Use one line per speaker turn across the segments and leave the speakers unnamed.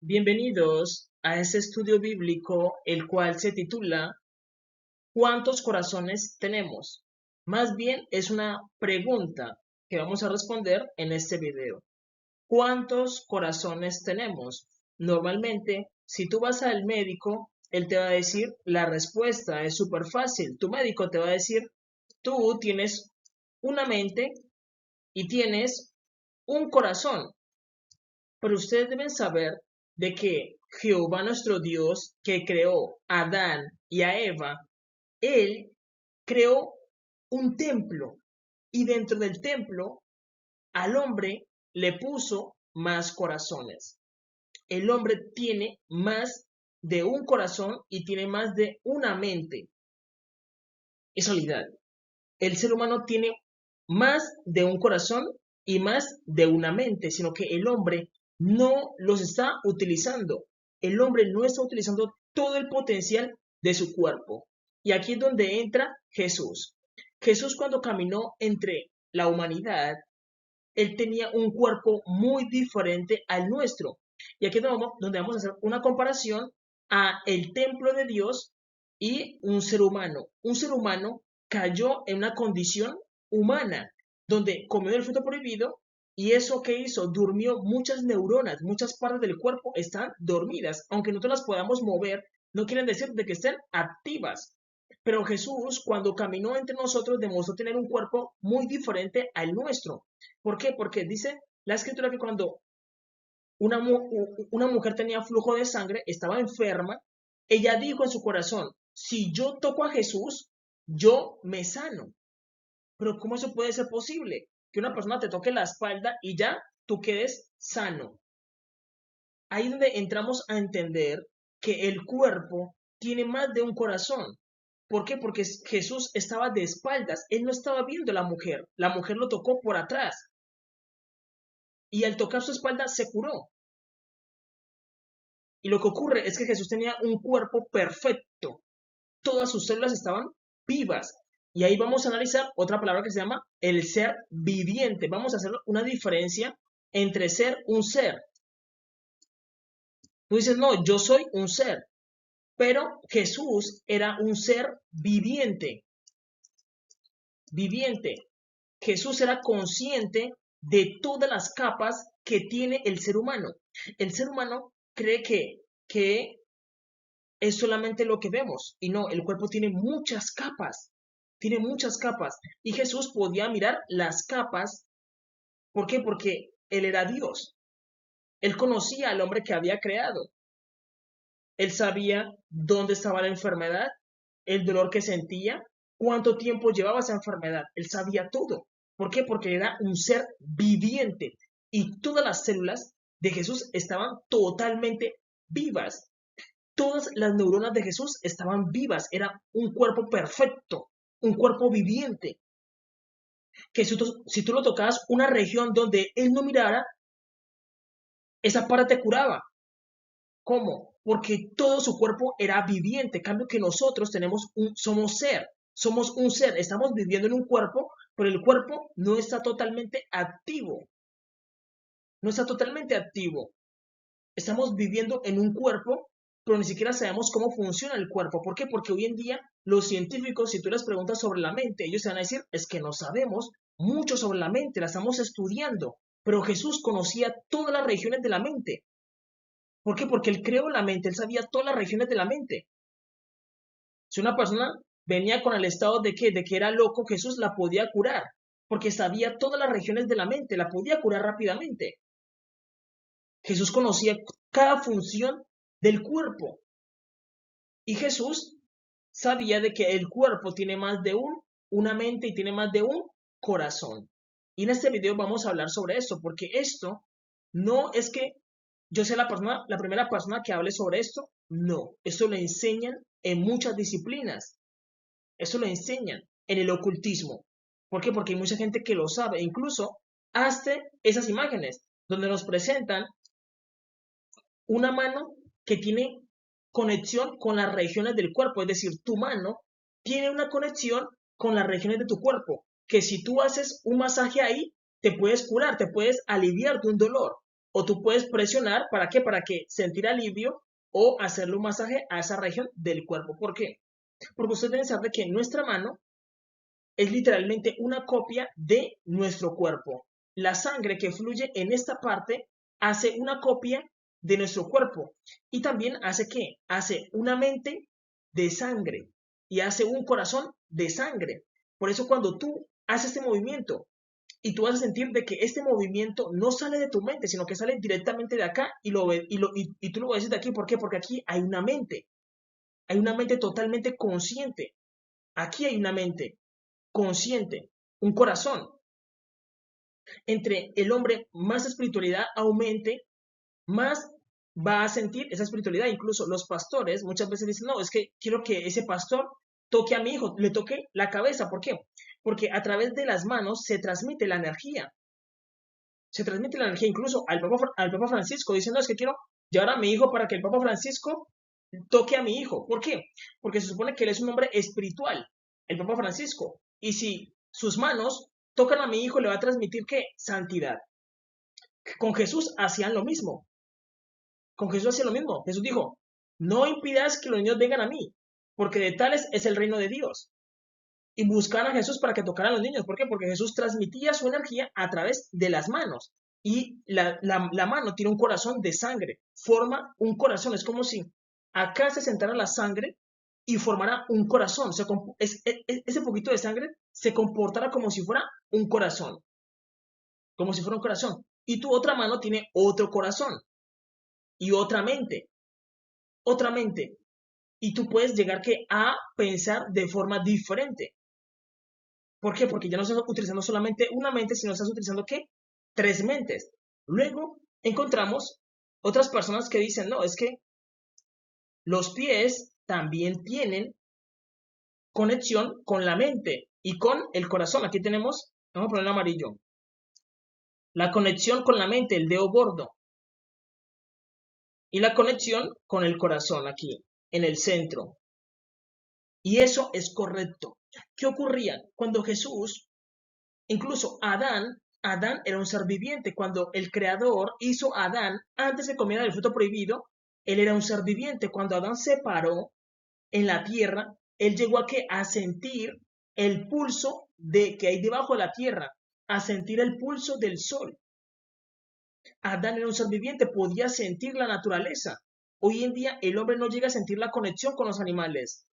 Bienvenidos a este estudio bíblico, el cual se titula ¿Cuántos corazones tenemos? Más bien es una pregunta que vamos a responder en este video. ¿Cuántos corazones tenemos? Normalmente, si tú vas al médico, él te va a decir, la respuesta es súper fácil. Tu médico te va a decir, tú tienes una mente y tienes un corazón. Pero ustedes deben saber de que Jehová nuestro Dios, que creó a Adán y a Eva, él creó un templo y dentro del templo al hombre le puso más corazones. El hombre tiene más de un corazón y tiene más de una mente. Es realidad. El ser humano tiene más de un corazón y más de una mente, sino que el hombre no los está utilizando. El hombre no está utilizando todo el potencial de su cuerpo. Y aquí es donde entra Jesús. Jesús cuando caminó entre la humanidad, él tenía un cuerpo muy diferente al nuestro. Y aquí es donde vamos a hacer una comparación a el templo de Dios y un ser humano. Un ser humano cayó en una condición humana, donde comió el fruto prohibido y eso que hizo, durmió muchas neuronas, muchas partes del cuerpo están dormidas. Aunque nosotros las podamos mover, no quieren decir de que estén activas. Pero Jesús, cuando caminó entre nosotros, demostró tener un cuerpo muy diferente al nuestro. ¿Por qué? Porque dice la escritura que cuando una mujer tenía flujo de sangre, estaba enferma, ella dijo en su corazón, si yo toco a Jesús, yo me sano. Pero ¿cómo eso puede ser posible? Que una persona te toque la espalda y ya tú quedes sano. Ahí es donde entramos a entender que el cuerpo tiene más de un corazón. ¿Por qué? Porque Jesús estaba de espaldas, él no estaba viendo a la mujer lo tocó por atrás y al tocar su espalda se curó. Y lo que ocurre es que Jesús tenía un cuerpo perfecto, todas sus células estaban vivas. Y ahí vamos a analizar otra palabra que se llama el ser viviente. Vamos a hacer una diferencia entre ser un ser. Tú dices, no, yo soy un ser, pero Jesús era un ser viviente, viviente. Jesús era consciente de todas las capas que tiene el ser humano. El ser humano cree que es solamente lo que vemos y no, el cuerpo tiene muchas capas. Y Jesús podía mirar las capas. ¿Por qué? Porque Él era Dios. Él conocía al hombre que había creado. Él sabía dónde estaba la enfermedad, el dolor que sentía, cuánto tiempo llevaba esa enfermedad. Él sabía todo. ¿Por qué? Porque era un ser viviente y todas las células de Jesús estaban totalmente vivas. Todas las neuronas de Jesús estaban vivas. Era un cuerpo perfecto, un cuerpo viviente. Que si tú lo tocabas una región donde él no mirara, esa parte te curaba. ¿Cómo? Porque todo su cuerpo era viviente. En cambio que nosotros somos un ser, estamos viviendo en un cuerpo, pero el cuerpo no está totalmente activo. No está totalmente activo. Estamos viviendo en un cuerpo, pero ni siquiera sabemos cómo funciona el cuerpo. ¿Por qué? Porque hoy en día los científicos, si tú les preguntas sobre la mente, ellos te van a decir, es que no sabemos mucho sobre la mente, la estamos estudiando. Pero Jesús conocía todas las regiones de la mente. ¿Por qué? Porque él creó la mente, él sabía todas las regiones de la mente. Si una persona venía con el estado de que era loco, Jesús la podía curar, porque sabía todas las regiones de la mente, la podía curar rápidamente. Jesús conocía cada función del cuerpo. Y Jesús sabía de que el cuerpo tiene más de una mente y tiene más de un corazón. Y en este video vamos a hablar sobre esto, porque esto no es que yo sea la primera persona que hable sobre esto. No, esto lo enseñan en muchas disciplinas. Esto lo enseñan en el ocultismo. ¿Por qué? Porque hay mucha gente que lo sabe. Incluso hasta esas imágenes donde nos presentan una mano que tiene conexión con las regiones del cuerpo, es decir, tu mano tiene una conexión con las regiones de tu cuerpo, que si tú haces un masaje ahí, te puedes curar, te puedes aliviar de un dolor. O tú puedes presionar, ¿para qué? Para que sentir alivio o hacerle un masaje a esa región del cuerpo. ¿Por qué? Porque ustedes deben saber que nuestra mano es literalmente una copia de nuestro cuerpo. La sangre que fluye en esta parte hace una copia de nuestro cuerpo y también hace ¿qué? Hace una mente de sangre y hace un corazón de sangre. Por eso cuando tú haces este movimiento y tú vas a sentir de que este movimiento no sale de tu mente, sino que sale directamente de acá y tú lo ves de aquí. ¿Por qué? Porque aquí hay una mente totalmente consciente. Aquí hay una mente consciente, un corazón. Entre el hombre más espiritualidad aumente, más va a sentir esa espiritualidad. Incluso los pastores muchas veces dicen, no, es que quiero que ese pastor toque a mi hijo, le toque la cabeza. ¿Por qué? Porque a través de las manos se transmite la energía. Se transmite la energía incluso al Papa Francisco. Dicen, no, es que quiero llevar a mi hijo para que el Papa Francisco toque a mi hijo. ¿Por qué? Porque se supone que él es un hombre espiritual, el Papa Francisco. Y si sus manos tocan a mi hijo, le va a transmitir ¿qué? Santidad. Con Jesús hacían lo mismo. Con Jesús hacían lo mismo. Jesús dijo, no impidas que los niños vengan a mí, porque de tales es el reino de Dios. Y buscaban a Jesús para que tocaran a los niños. ¿Por qué? Porque Jesús transmitía su energía a través de las manos. Y la mano tiene un corazón de sangre, forma un corazón. Es como si acá se sentara la sangre y formara un corazón. O sea, ese poquito de sangre se comportará como si fuera un corazón. Como si fuera un corazón. Y tu otra mano tiene otro corazón y otra mente. Otra mente. Y tú puedes llegar a pensar de forma diferente. ¿Por qué? Porque ya no estás utilizando solamente una mente, sino estás utilizando ¿qué? Tres mentes. Luego encontramos otras personas que dicen, no, es que los pies también tienen conexión con la mente y con el corazón. Aquí tenemos, vamos a poner en amarillo, la conexión con la mente, el dedo gordo, y la conexión con el corazón aquí, en el centro. Y eso es correcto. ¿Qué ocurría? Cuando Jesús, incluso Adán era un ser viviente. Cuando el Creador hizo a Adán, antes de comer el fruto prohibido, él era un ser viviente. Cuando Adán se paró en la tierra, él llegó a sentir el pulso de que hay debajo de la tierra, a sentir el pulso del sol. Adán era un ser viviente, podía sentir la naturaleza. Hoy en día el hombre no llega a sentir la conexión con los animales.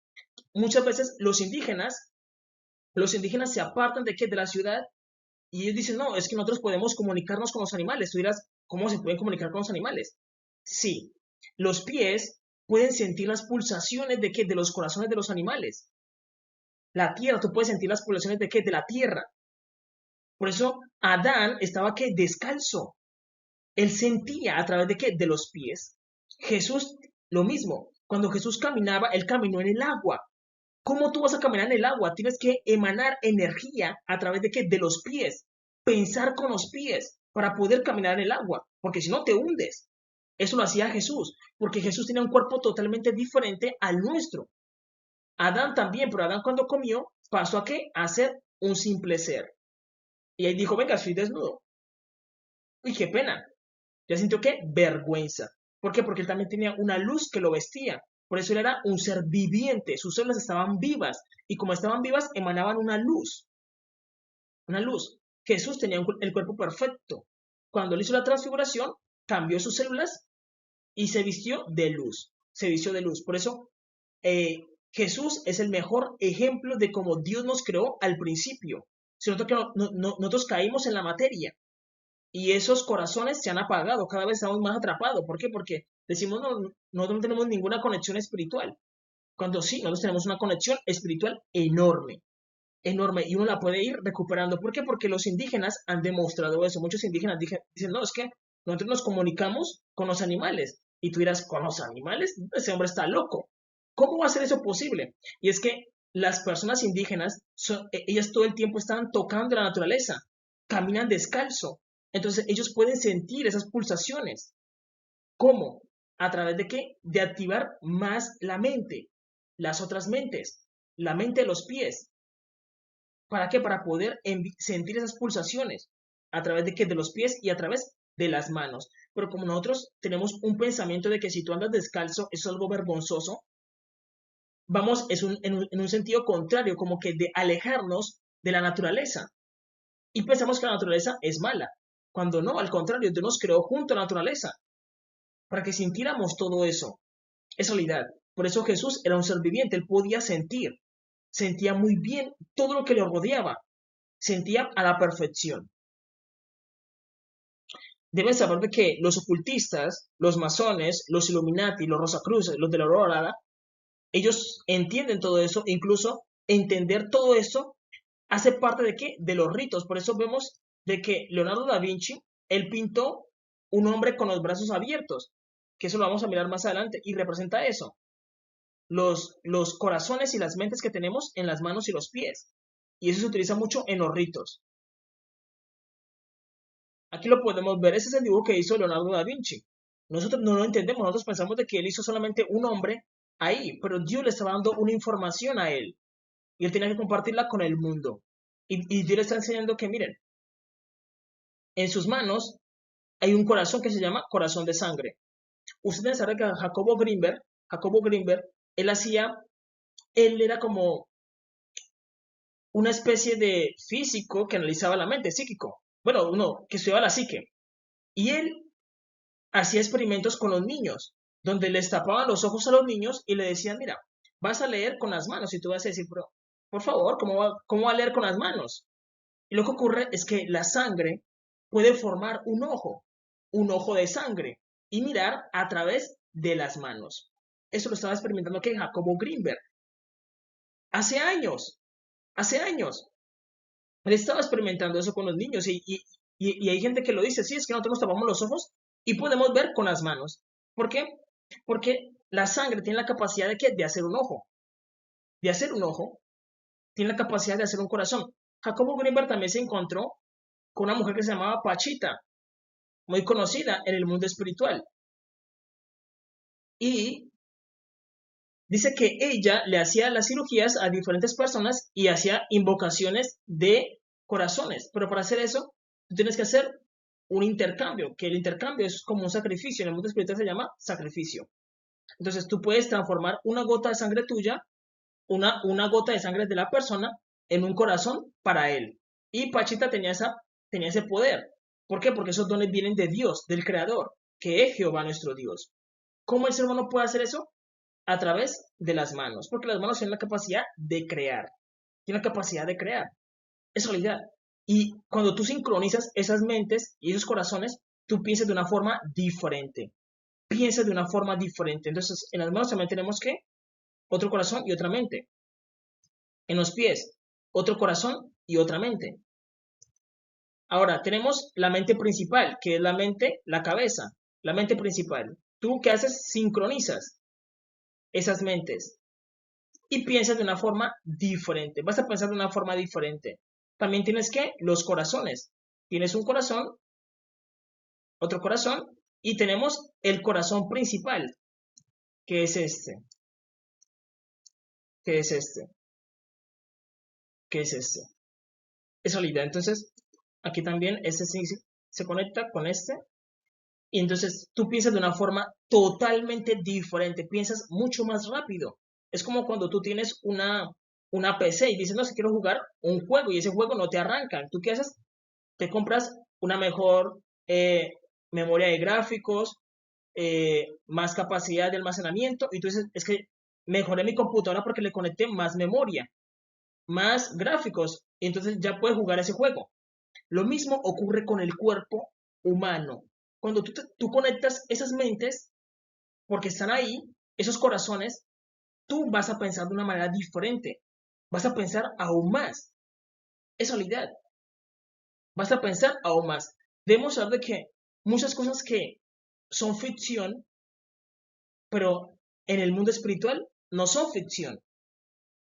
Muchas veces los indígenas se apartan de qué, de la ciudad, y ellos dicen, no, es que nosotros podemos comunicarnos con los animales. Tú dirás, ¿cómo se pueden comunicar con los animales? Sí, los pies pueden sentir las pulsaciones de qué, de los corazones de los animales. La tierra, tú puedes sentir las pulsaciones de qué, de la tierra. Por eso Adán estaba qué, descalzo. Él sentía a través de qué, de los pies. Jesús, lo mismo. Cuando Jesús caminaba, él caminó en el agua. ¿Cómo tú vas a caminar en el agua? Tienes que emanar energía a través de qué, de los pies. Pensar con los pies para poder caminar en el agua, porque si no te hundes. Eso lo hacía Jesús, porque Jesús tenía un cuerpo totalmente diferente al nuestro. Adán también, pero Adán cuando comió pasó a qué? A ser un simple ser. Y ahí dijo, venga, estoy desnudo. Uy, qué pena. Ya sintió qué? Vergüenza. ¿Por qué? Porque él también tenía una luz que lo vestía. Por eso él era un ser viviente. Sus células estaban vivas. Y como estaban vivas, emanaban una luz. Una luz. Jesús tenía el cuerpo perfecto. Cuando él hizo la transfiguración, cambió sus células y se vistió de luz. Se vistió de luz. Por eso Jesús es el mejor ejemplo de cómo Dios nos creó al principio. Si nosotros caímos en la materia y esos corazones se han apagado, cada vez estamos más atrapados. ¿Por qué? Porque decimos, no, nosotros no tenemos ninguna conexión espiritual. Cuando sí, nosotros tenemos una conexión espiritual enorme, enorme, y uno la puede ir recuperando. ¿Por qué? Porque los indígenas han demostrado eso. Muchos indígenas dicen, no, es que nosotros nos comunicamos con los animales. Y tú dirás, ¿con los animales? Ese hombre está loco. ¿Cómo va a ser eso posible? Y es que las personas indígenas, ellas todo el tiempo están tocando la naturaleza, caminan descalzo. Entonces ellos pueden sentir esas pulsaciones. ¿Cómo? ¿A través de qué? De activar más la mente, las otras mentes, la mente de los pies. ¿Para qué? Para poder sentir esas pulsaciones. ¿A través de qué? De los pies y a través de las manos. pero como nosotros tenemos un pensamiento de que si tú andas descalzo es algo vergonzoso, vamos en un sentido contrario, como que de alejarnos de la naturaleza. Y pensamos que la naturaleza es mala, cuando no, al contrario, Dios nos creó junto a la naturaleza, para que sintiéramos todo eso. Es realidad. Por eso Jesús era un ser viviente, él podía sentir, sentía muy bien todo lo que le rodeaba, sentía a la perfección. Deben saber de que los ocultistas, los masones, los Illuminati, los Rosacruces, los de la Aurora, ellos entienden todo eso, incluso entender todo eso hace parte de qué? De los ritos. Por eso vemos de que Leonardo da Vinci, él pintó un hombre con los brazos abiertos, que eso lo vamos a mirar más adelante, y representa eso, los corazones y las mentes que tenemos en las manos y los pies. Y eso se utiliza mucho en los ritos. Aquí lo podemos ver, ese es el dibujo que hizo Leonardo da Vinci. Nosotros no lo entendemos, nosotros pensamos de que él hizo solamente un hombre ahí, pero Dios le estaba dando una información a él y él tenía que compartirla con el mundo. Y Dios le está enseñando que, miren, en sus manos hay un corazón que se llama corazón de sangre. Ustedes saben que Jacobo Greenberg, él era como una especie de físico que analizaba la mente, psíquico. Bueno, uno que estudiaba la psique. Y él hacía experimentos con los niños, donde les tapaban los ojos a los niños y le decían, mira, vas a leer con las manos. Y tú vas a decir, pero, por favor, cómo va a leer con las manos? Y lo que ocurre es que la sangre puede formar un ojo de sangre, y mirar a través de las manos. Eso lo estaba experimentando que Jacobo Greenberg. Hace años, hace años. Él estaba experimentando eso con los niños y hay gente que lo dice, sí, es que nosotros nos tapamos los ojos y podemos ver con las manos. ¿Por qué? Porque la sangre tiene la capacidad de, ¿qué? De hacer un ojo. De hacer un ojo, tiene la capacidad de hacer un corazón. Jacobo Greenberg también se encontró con una mujer que se llamaba Pachita, muy conocida en el mundo espiritual. Y dice que ella le hacía las cirugías a diferentes personas y hacía invocaciones de corazones. Pero para hacer eso, tú tienes que hacer un intercambio, que el intercambio es como un sacrificio. En el mundo espiritual se llama sacrificio. Entonces tú puedes transformar una gota de sangre tuya, una gota de sangre de la persona, en un corazón para él. Y Pachita tenía ese poder. ¿Por qué? Porque esos dones vienen de Dios, del Creador, que es Jehová nuestro Dios. ¿Cómo el ser humano puede hacer eso? A través de las manos, porque las manos tienen la capacidad de crear, tienen la capacidad de crear, es realidad. Y cuando tú sincronizas esas mentes y esos corazones, tú piensas de una forma diferente, piensas de una forma diferente. Entonces, en las manos también tenemos que otro corazón y otra mente. En los pies, otro corazón y otra mente. Ahora, tenemos la mente principal, que es la mente, la cabeza, la mente principal. ¿Tú qué haces? Sincronizas esas mentes y piensas de una forma diferente. Vas a pensar de una forma diferente. También tienes que los corazones. Tienes un corazón, otro corazón, y tenemos el corazón principal, que es este, que es este, que es este. Es realidad. Entonces, aquí también este se conecta con este. Y entonces tú piensas de una forma totalmente diferente, piensas mucho más rápido. Es como cuando tú tienes una PC y dices, no, si quiero jugar un juego y ese juego no te arranca. ¿Tú qué haces? Te compras una mejor memoria de gráficos, más capacidad de almacenamiento y tú dices, es que mejoré mi computadora porque le conecté más memoria, más gráficos y entonces ya puedes jugar ese juego. Lo mismo ocurre con el cuerpo humano. Cuando tú conectas esas mentes, porque están ahí, esos corazones, tú vas a pensar de una manera diferente. Vas a pensar aún más. Es realidad. Vas a pensar aún más. Debemos saber de que muchas cosas que son ficción, pero en el mundo espiritual no son ficción.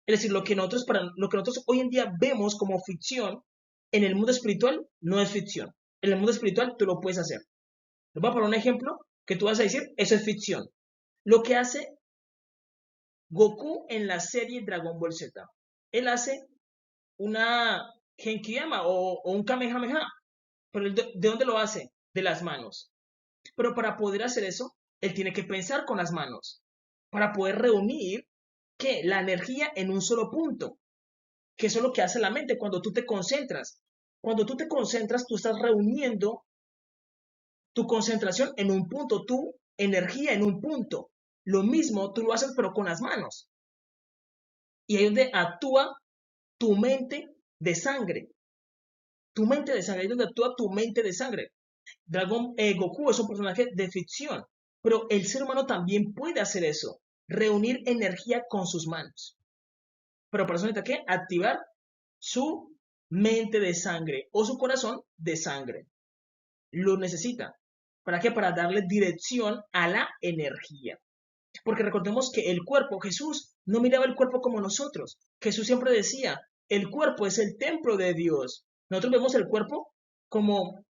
Es decir, lo que nosotros hoy en día vemos como ficción, en el mundo espiritual no es ficción. En el mundo espiritual tú lo puedes hacer. Les voy a poner un ejemplo que tú vas a decir, eso es ficción. Lo que hace Goku en la serie Dragon Ball Z. Él hace una Genkidama o un Kamehameha. Pero ¿de dónde lo hace? De las manos. Pero para poder hacer eso, él tiene que pensar con las manos, para poder reunir que la energía en un solo punto, que eso es lo que hace la mente cuando tú te concentras. Cuando tú te concentras, tú estás reuniendo tu concentración en un punto, tu energía en un punto. Lo mismo tú lo haces pero con las manos. Y ahí es donde actúa tu mente de sangre. Tu mente de sangre, ahí es donde actúa tu mente de sangre. Goku es un personaje de ficción, pero el ser humano también puede hacer eso, reunir energía con sus manos. Pero para eso necesita que activar su mente de sangre o su corazón de sangre. Lo necesita. ¿Para qué? Para darle dirección a la energía. Porque recordemos que el cuerpo, Jesús no miraba el cuerpo como nosotros. Jesús siempre decía, el cuerpo es el templo de Dios. Nosotros vemos el cuerpo como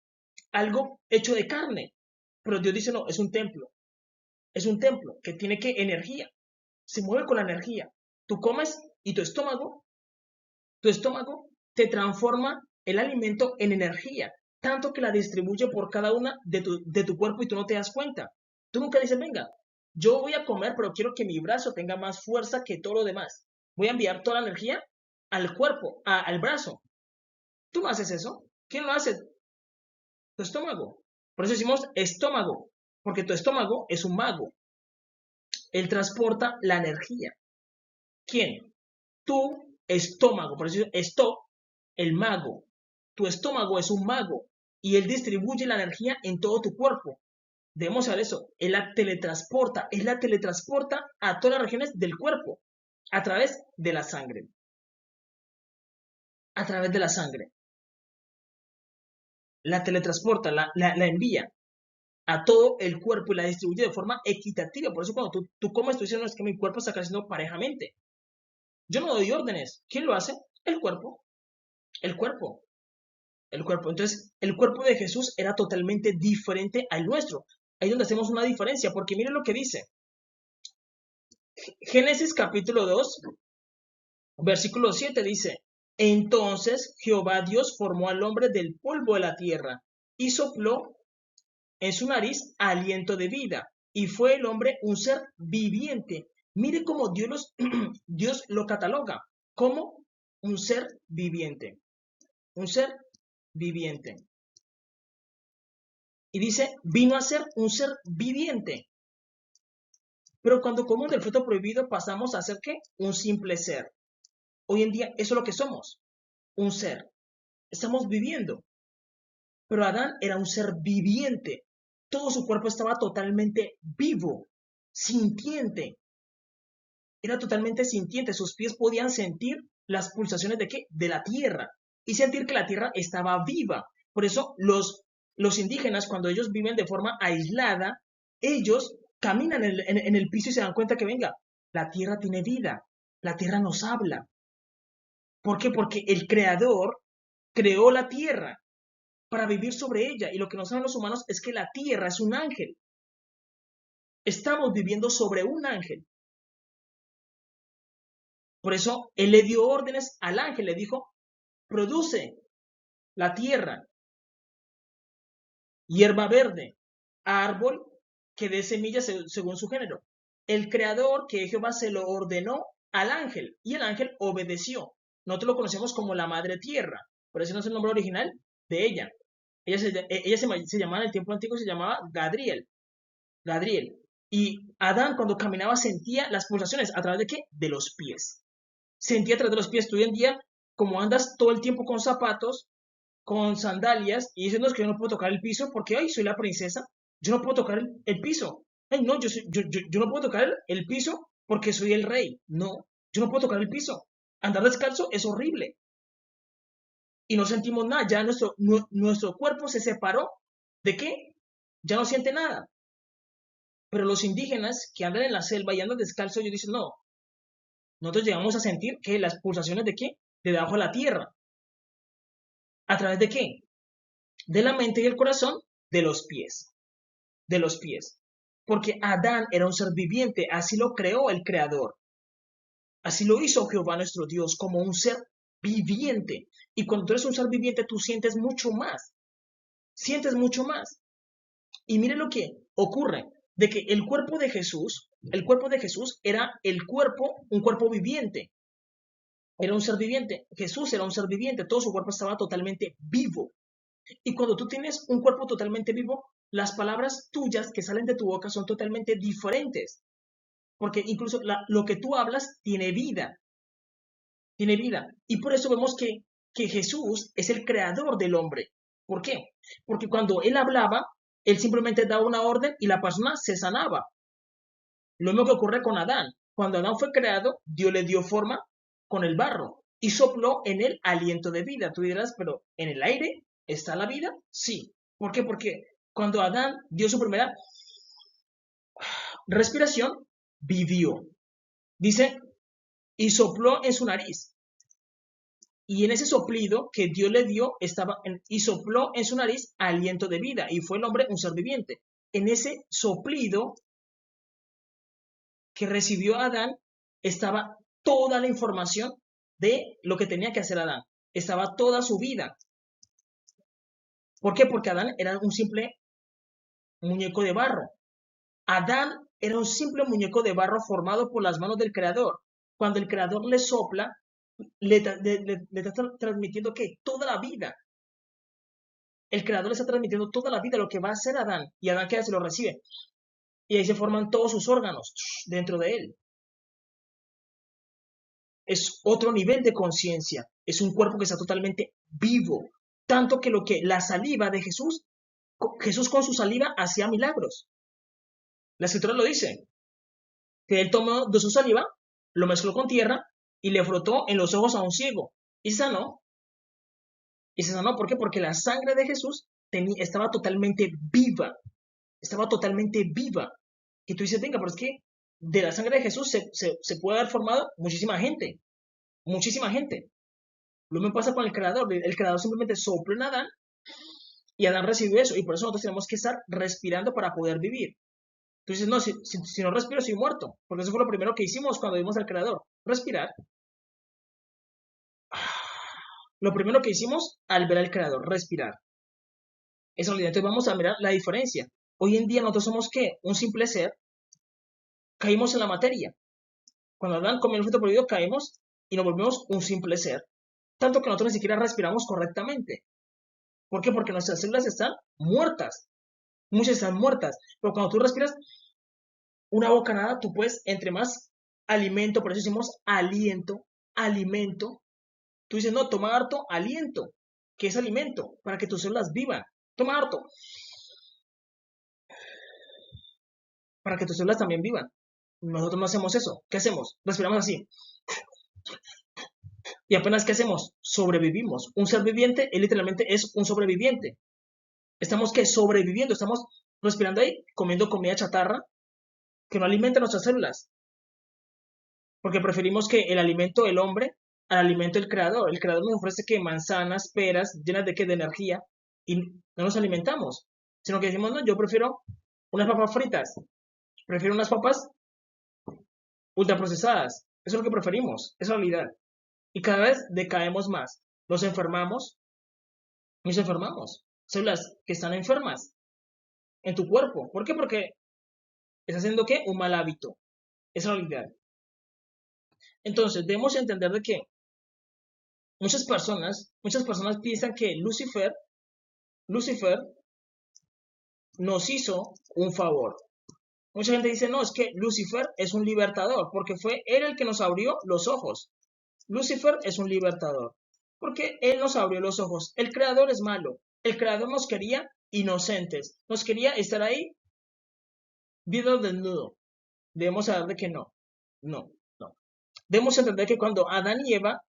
algo hecho de carne, pero Dios dice, no, es un templo que tiene que energía, se mueve con la energía. Tú comes y tu estómago te transforma el alimento en energía, tanto que la distribuye por cada una de tu cuerpo y tú no te das cuenta. Tú nunca dices, venga, yo voy a comer, pero quiero que mi brazo tenga más fuerza que todo lo demás. Voy a enviar toda la energía al cuerpo, al brazo. Tú no haces eso. ¿Quién lo hace? Tu estómago. Por eso decimos estómago, porque tu estómago es un mago. Él transporta la energía. ¿Quién? Tu estómago. Por eso esto, el mago. Tu estómago es un mago y él distribuye la energía en todo tu cuerpo. Debemos saber eso. Él la teletransporta a todas las regiones del cuerpo a través de la sangre. A través de la sangre. La teletransporta, la envía a todo el cuerpo y la distribuye de forma equitativa. Por eso cuando tú comes, tú dices, no, es que mi cuerpo está creciendo parejamente. Yo no doy órdenes. ¿Quién lo hace? El cuerpo. El cuerpo. El cuerpo. Entonces, el cuerpo de Jesús era totalmente diferente al nuestro. Ahí es donde hacemos una diferencia, porque miren lo que dice. Génesis capítulo 2, versículo 7 dice, entonces Jehová Dios formó al hombre del polvo de la tierra y sopló en su nariz aliento de vida, y fue el hombre un ser viviente. Mire cómo Dios lo cataloga como un ser viviente. Un ser viviente. Y dice, vino a ser un ser viviente. Pero cuando comemos del fruto prohibido pasamos a ser ¿qué? Un simple ser. Hoy en día eso es lo que somos, un ser. Estamos viviendo. Pero Adán era un ser viviente. Todo su cuerpo estaba totalmente vivo, sintiente. Era totalmente sintiente. Sus pies podían sentir las pulsaciones de ¿qué? De la tierra. Y sentir que la tierra estaba viva. Por eso los indígenas, cuando ellos viven de forma aislada, ellos caminan en el piso y se dan cuenta que, venga, la tierra tiene vida. La tierra nos habla. ¿Por qué? Porque el creador creó la tierra para vivir sobre ella. Y lo que no saben los humanos es que la tierra es un ángel. Estamos viviendo sobre un ángel. Por eso él le dio órdenes al ángel, le dijo, produce la tierra, hierba verde, árbol que dé semillas según su género. El creador, que es Jehová, se lo ordenó al ángel y el ángel obedeció. Nosotros lo conocemos como la madre tierra, por eso no es el nombre original de ella. Ella se llamaba en el tiempo antiguo, se llamaba Gadriel. Y Adán cuando caminaba sentía las pulsaciones a través de ¿qué? De los pies. Sentía a través de los pies. Tú hoy en día, como andas todo el tiempo con zapatos, con sandalias, y dices, no, es que yo no puedo tocar el piso porque, ay, soy la princesa, yo no puedo tocar el piso. Ay, no, yo no puedo tocar el piso porque soy el rey. No, yo no puedo tocar el piso. Andar descalzo es horrible. Y no sentimos nada. Ya nuestro cuerpo se separó. ¿De qué? Ya no siente nada. Pero los indígenas que andan en la selva y andan descalzos, ellos dicen, no, nosotros llegamos a sentir que las pulsaciones de qué? De debajo de la tierra. ¿A través de qué? De la mente y el corazón, de los pies. De los pies. Porque Adán era un ser viviente, así lo creó el Creador. Así lo hizo Jehová nuestro Dios, como un ser viviente. Y cuando tú eres un ser viviente, tú sientes mucho más. Sientes mucho más. Y mire lo que ocurre, de que el cuerpo de Jesús era un cuerpo viviente, era un ser viviente. Jesús era un ser viviente, todo su cuerpo estaba totalmente vivo. Y cuando tú tienes un cuerpo totalmente vivo, las palabras tuyas que salen de tu boca son totalmente diferentes, porque incluso lo que tú hablas tiene vida, tiene vida. Y por eso vemos que Jesús es el creador del hombre. ¿Por qué? Porque cuando él hablaba, él simplemente daba una orden y la persona se sanaba. Lo mismo que ocurre con Adán. Cuando Adán fue creado, Dios le dio forma con el barro y sopló en él aliento de vida. Tú dirás, pero ¿en el aire está la vida? Sí. ¿Por qué? Porque cuando Adán dio su primera respiración, vivió. Dice, y sopló en su nariz. Y en ese soplido que Dios le dio, y sopló en su nariz aliento de vida. Y fue el hombre un ser viviente. En ese soplido que recibió Adán estaba toda la información de lo que tenía que hacer Adán. Estaba toda su vida. ¿Por qué? Porque Adán era un simple muñeco de barro. Adán era un simple muñeco de barro formado por las manos del Creador. Cuando el Creador le sopla, le está transmitiendo que toda la vida. El Creador le está transmitiendo toda la vida lo que va a hacer Adán. Y Adán, ¿qué hace? Lo recibe. Y ahí se forman todos sus órganos dentro de él. Es otro nivel de conciencia, es un cuerpo que está totalmente vivo, tanto que la saliva de Jesús, Jesús con su saliva hacía milagros. La escritura lo dice, que él tomó de su saliva, lo mezcló con tierra y le frotó en los ojos a un ciego y se sanó. Y se sanó, ¿por qué? Porque la sangre de Jesús estaba totalmente viva, estaba totalmente viva. Y tú dices, venga, pero es que de la sangre de Jesús se puede haber formado muchísima gente, muchísima gente. Lo mismo pasa con el creador. El creador simplemente sopló en Adán y Adán recibió eso. Y por eso nosotros tenemos que estar respirando para poder vivir. Entonces, no, si no respiro, soy muerto. Porque eso fue lo primero que hicimos cuando vimos al creador. Respirar. Lo primero que hicimos al ver al creador, respirar. Eso, entonces vamos a mirar la diferencia. Hoy en día nosotros somos ¿qué? Un simple ser. Caímos en la materia. Cuando Adán comió el fruto prohibido, caemos y nos volvemos un simple ser. Tanto que nosotros ni siquiera respiramos correctamente. ¿Por qué? Porque nuestras células están muertas. Muchas están muertas. Pero cuando tú respiras una bocanada, tú puedes, entre más alimento, por eso decimos aliento, alimento. Tú dices, no, toma harto aliento, que es alimento, para que tus células vivan. Toma harto, para que tus células también vivan. Nosotros no hacemos eso. ¿Qué hacemos? Respiramos así. Y apenas, ¿qué hacemos? Sobrevivimos. Un ser viviente, él literalmente es un sobreviviente. Estamos que sobreviviendo, estamos respirando ahí, comiendo comida chatarra que no alimenta nuestras células. Porque preferimos que el alimento del hombre al alimento del creador. El creador nos ofrece que manzanas, peras, llenas de qué, de energía, y no nos alimentamos. Sino que decimos, no, yo prefiero unas papas fritas, prefiero unas papas ultraprocesadas. Eso es lo que preferimos, es la realidad. Y cada vez decaemos más. Nos enfermamos. Células que están enfermas en tu cuerpo. ¿Por qué? Porque estás haciendo ¿qué? Un mal hábito. Esa es la realidad. Entonces, debemos entender de que muchas personas piensan que Lucifer nos hizo un favor. Mucha gente dice, no, es que Lucifer es un libertador, porque fue él el que nos abrió los ojos. Lucifer es un libertador, porque él nos abrió los ojos. El creador es malo. El creador nos quería inocentes. Nos quería estar ahí viendo desnudo. Debemos saber de que no. No, no. Debemos entender que cuando Adán y Eva,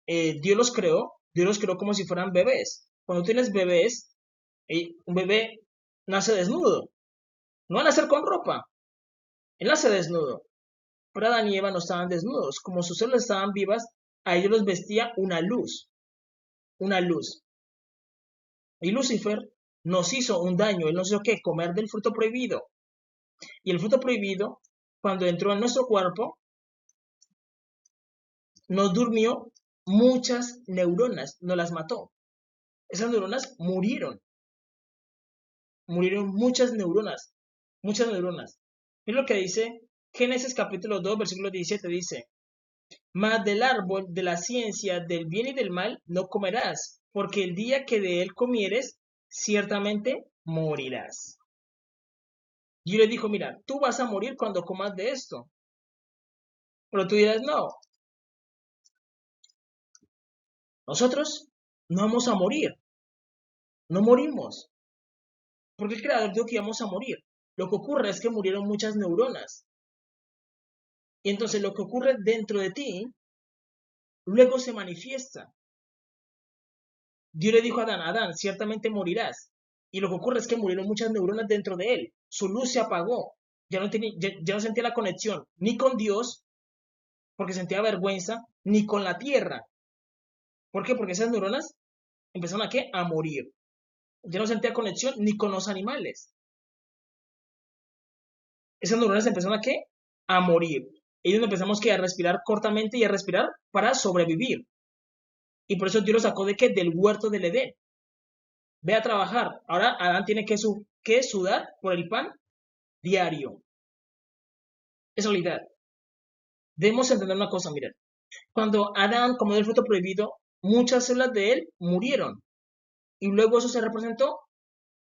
Dios los creó como si fueran bebés. Cuando tienes bebés, un bebé nace desnudo. No van a nacer con ropa. Él nace desnudo. Pero Adán y Eva no estaban desnudos. Como sus células estaban vivas, a ellos los vestía una luz. Una luz. Y Lucifer nos hizo un daño. Él nos hizo ¿qué? Comer del fruto prohibido. Y el fruto prohibido, cuando entró en nuestro cuerpo, nos durmió muchas neuronas. Nos las mató. Esas neuronas murieron. murieron muchas neuronas, muchas neuronas. Mira lo que dice Génesis capítulo 2, versículo 17, dice, mas del árbol de la ciencia del bien y del mal no comerás, porque el día que de él comieres, ciertamente morirás. Y le dijo, mira, tú vas a morir cuando comas de esto. Pero tú dirás, no, nosotros no vamos a morir, no morimos, porque el creador dijo que íbamos a morir. Lo que ocurre es que murieron muchas neuronas. Y entonces lo que ocurre dentro de ti, luego se manifiesta. Dios le dijo a Adán, Adán, ciertamente morirás. Y lo que ocurre es que murieron muchas neuronas dentro de él. Su luz se apagó. Ya no sentía la conexión ni con Dios, porque sentía vergüenza, ni con la tierra. ¿Por qué? Porque esas neuronas empezaron a ¿qué? A morir. Ya no sentía conexión ni con los animales. Esas neuronas empezaron a ¿qué? A morir. Y es donde empezamos ¿qué? A respirar cortamente y a respirar para sobrevivir. Y por eso Dios lo sacó de ¿qué? Del huerto del Edén. Ve a trabajar. Ahora Adán tiene que sudar por el pan diario. Es realidad. Debemos entender una cosa, miren. Cuando Adán comió el fruto prohibido, muchas células de él murieron. Y luego eso se representó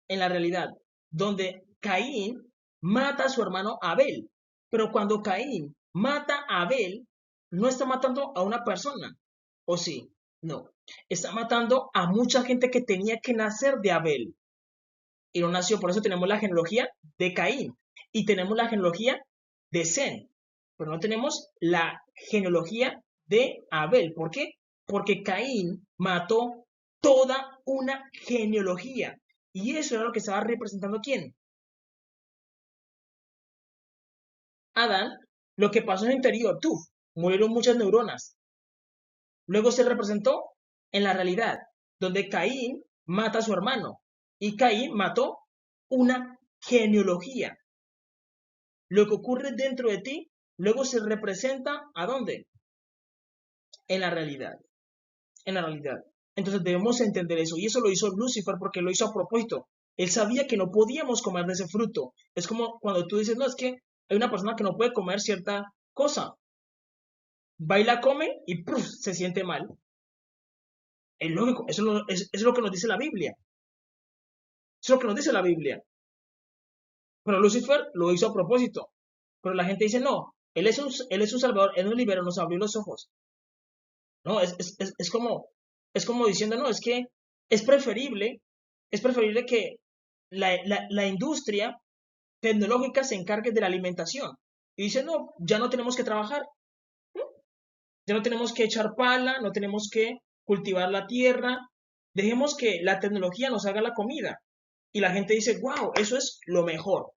en la realidad, donde Caín mata a su hermano Abel. Pero cuando Caín mata a Abel, no está matando a una persona. ¿O sí? No. Está matando a mucha gente que tenía que nacer de Abel. Y no nació. Por eso tenemos la genealogía de Caín. Y tenemos la genealogía de Zen. Pero no tenemos la genealogía de Abel. ¿Por qué? Porque Caín mató toda una genealogía. Y eso era lo que estaba representando ¿quién? Adán. Lo que pasó en el interior, tú, murieron muchas neuronas. Luego se representó en la realidad, donde Caín mata a su hermano. Y Caín mató una genealogía. Lo que ocurre dentro de ti, luego se representa ¿a dónde? En la realidad. En la realidad. Entonces debemos entender eso. Y eso lo hizo Lucifer porque lo hizo a propósito. Él sabía que no podíamos comer de ese fruto. Es como cuando tú dices, no, es que hay una persona que no puede comer cierta cosa. Va y la come y ¡puf! Se siente mal. Es lógico. Eso es lo que nos dice la Biblia. Eso es lo que nos dice la Biblia. Pero Lucifer lo hizo a propósito. Pero la gente dice, no, él es un salvador, él nos liberó, nos abrió los ojos. No, es como diciendo, no, es que es preferible, es preferible que la industria tecnológica se encargue de la alimentación. Y dice, no, ya no tenemos que trabajar, ¿no? Ya no tenemos que echar pala, no tenemos que cultivar la tierra, dejemos que la tecnología nos haga la comida. Y la gente dice, wow, eso es lo mejor,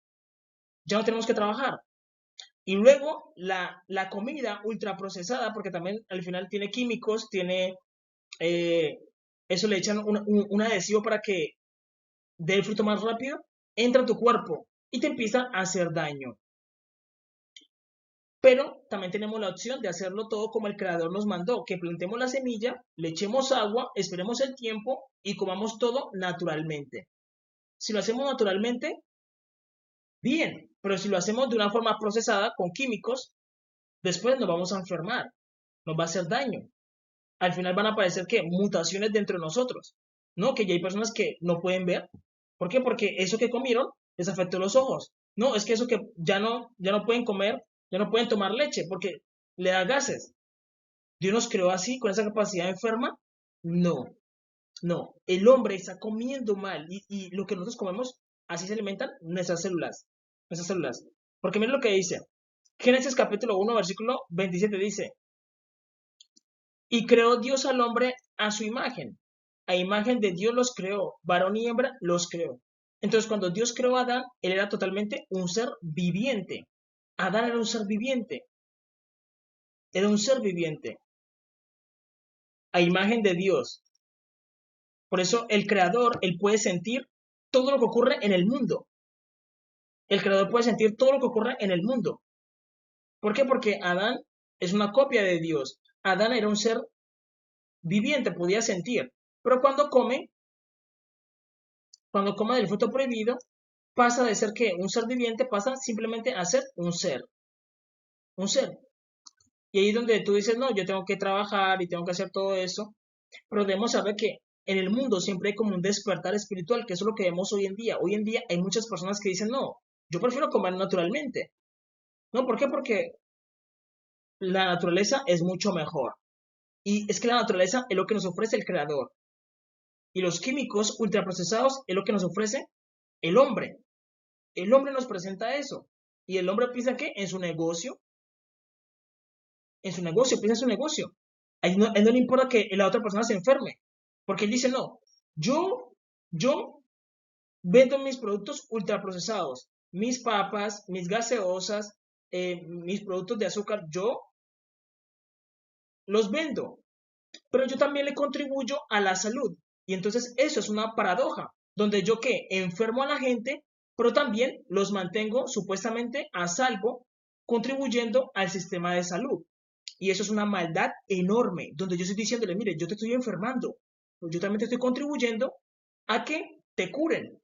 ya no tenemos que trabajar. Y luego la comida ultraprocesada, porque también al final tiene químicos, tiene, eh, eso le echan un adhesivo para que dé el fruto más rápido, entra a tu cuerpo y te empieza a hacer daño. Pero también tenemos la opción de hacerlo todo como el creador nos mandó, que plantemos la semilla, le echemos agua, esperemos el tiempo y comamos todo naturalmente. Si lo hacemos naturalmente, bien, pero si lo hacemos de una forma procesada, con químicos, después nos vamos a enfermar, nos va a hacer daño. Al final van a aparecer ¿qué? Mutaciones dentro de nosotros, ¿no? Que ya hay personas que no pueden ver. ¿Por qué? Porque eso que comieron les afectó los ojos. No, es que eso que ya no pueden comer, ya no pueden tomar leche porque le da gases. ¿Dios nos creó así, con esa capacidad enferma? No, no. El hombre está comiendo mal y lo que nosotros comemos, así se alimentan nuestras células. Nuestras células. Porque miren lo que dice. Génesis capítulo 1, versículo 27 dice, y creó Dios al hombre a su imagen. A imagen de Dios los creó. Varón y hembra los creó. Entonces, cuando Dios creó a Adán, él era totalmente un ser viviente. Adán era un ser viviente. Era un ser viviente. A imagen de Dios. Por eso el creador, él puede sentir todo lo que ocurre en el mundo. El creador puede sentir todo lo que ocurre en el mundo. ¿Por qué? Porque Adán es una copia de Dios. Adán era un ser viviente, podía sentir. Pero cuando come del fruto prohibido, pasa de ser que un ser viviente, pasa simplemente a ser un ser, un ser. Y ahí es donde tú dices, no, yo tengo que trabajar y tengo que hacer todo eso, pero debemos saber que en el mundo siempre hay como un despertar espiritual, que eso es lo que vemos hoy en día. Hoy en día hay muchas personas que dicen, no, yo prefiero comer naturalmente. ¿No? ¿Por qué? Porque la naturaleza es mucho mejor. Y es que la naturaleza es lo que nos ofrece el creador. Y los químicos ultraprocesados es lo que nos ofrece el hombre. El hombre nos presenta eso. Y el hombre piensa que piensa en su negocio. A él no le importa que la otra persona se enferme. Porque él dice, no, yo vendo mis productos ultraprocesados, mis papas, mis gaseosas, mis productos de azúcar, yo los vendo, pero yo también le contribuyo a la salud. Y entonces eso es una paradoja, donde yo que enfermo a la gente, pero también los mantengo supuestamente a salvo, contribuyendo al sistema de salud. Y eso es una maldad enorme, donde yo estoy diciéndole, mire, yo te estoy enfermando, pero yo también te estoy contribuyendo a que te curen.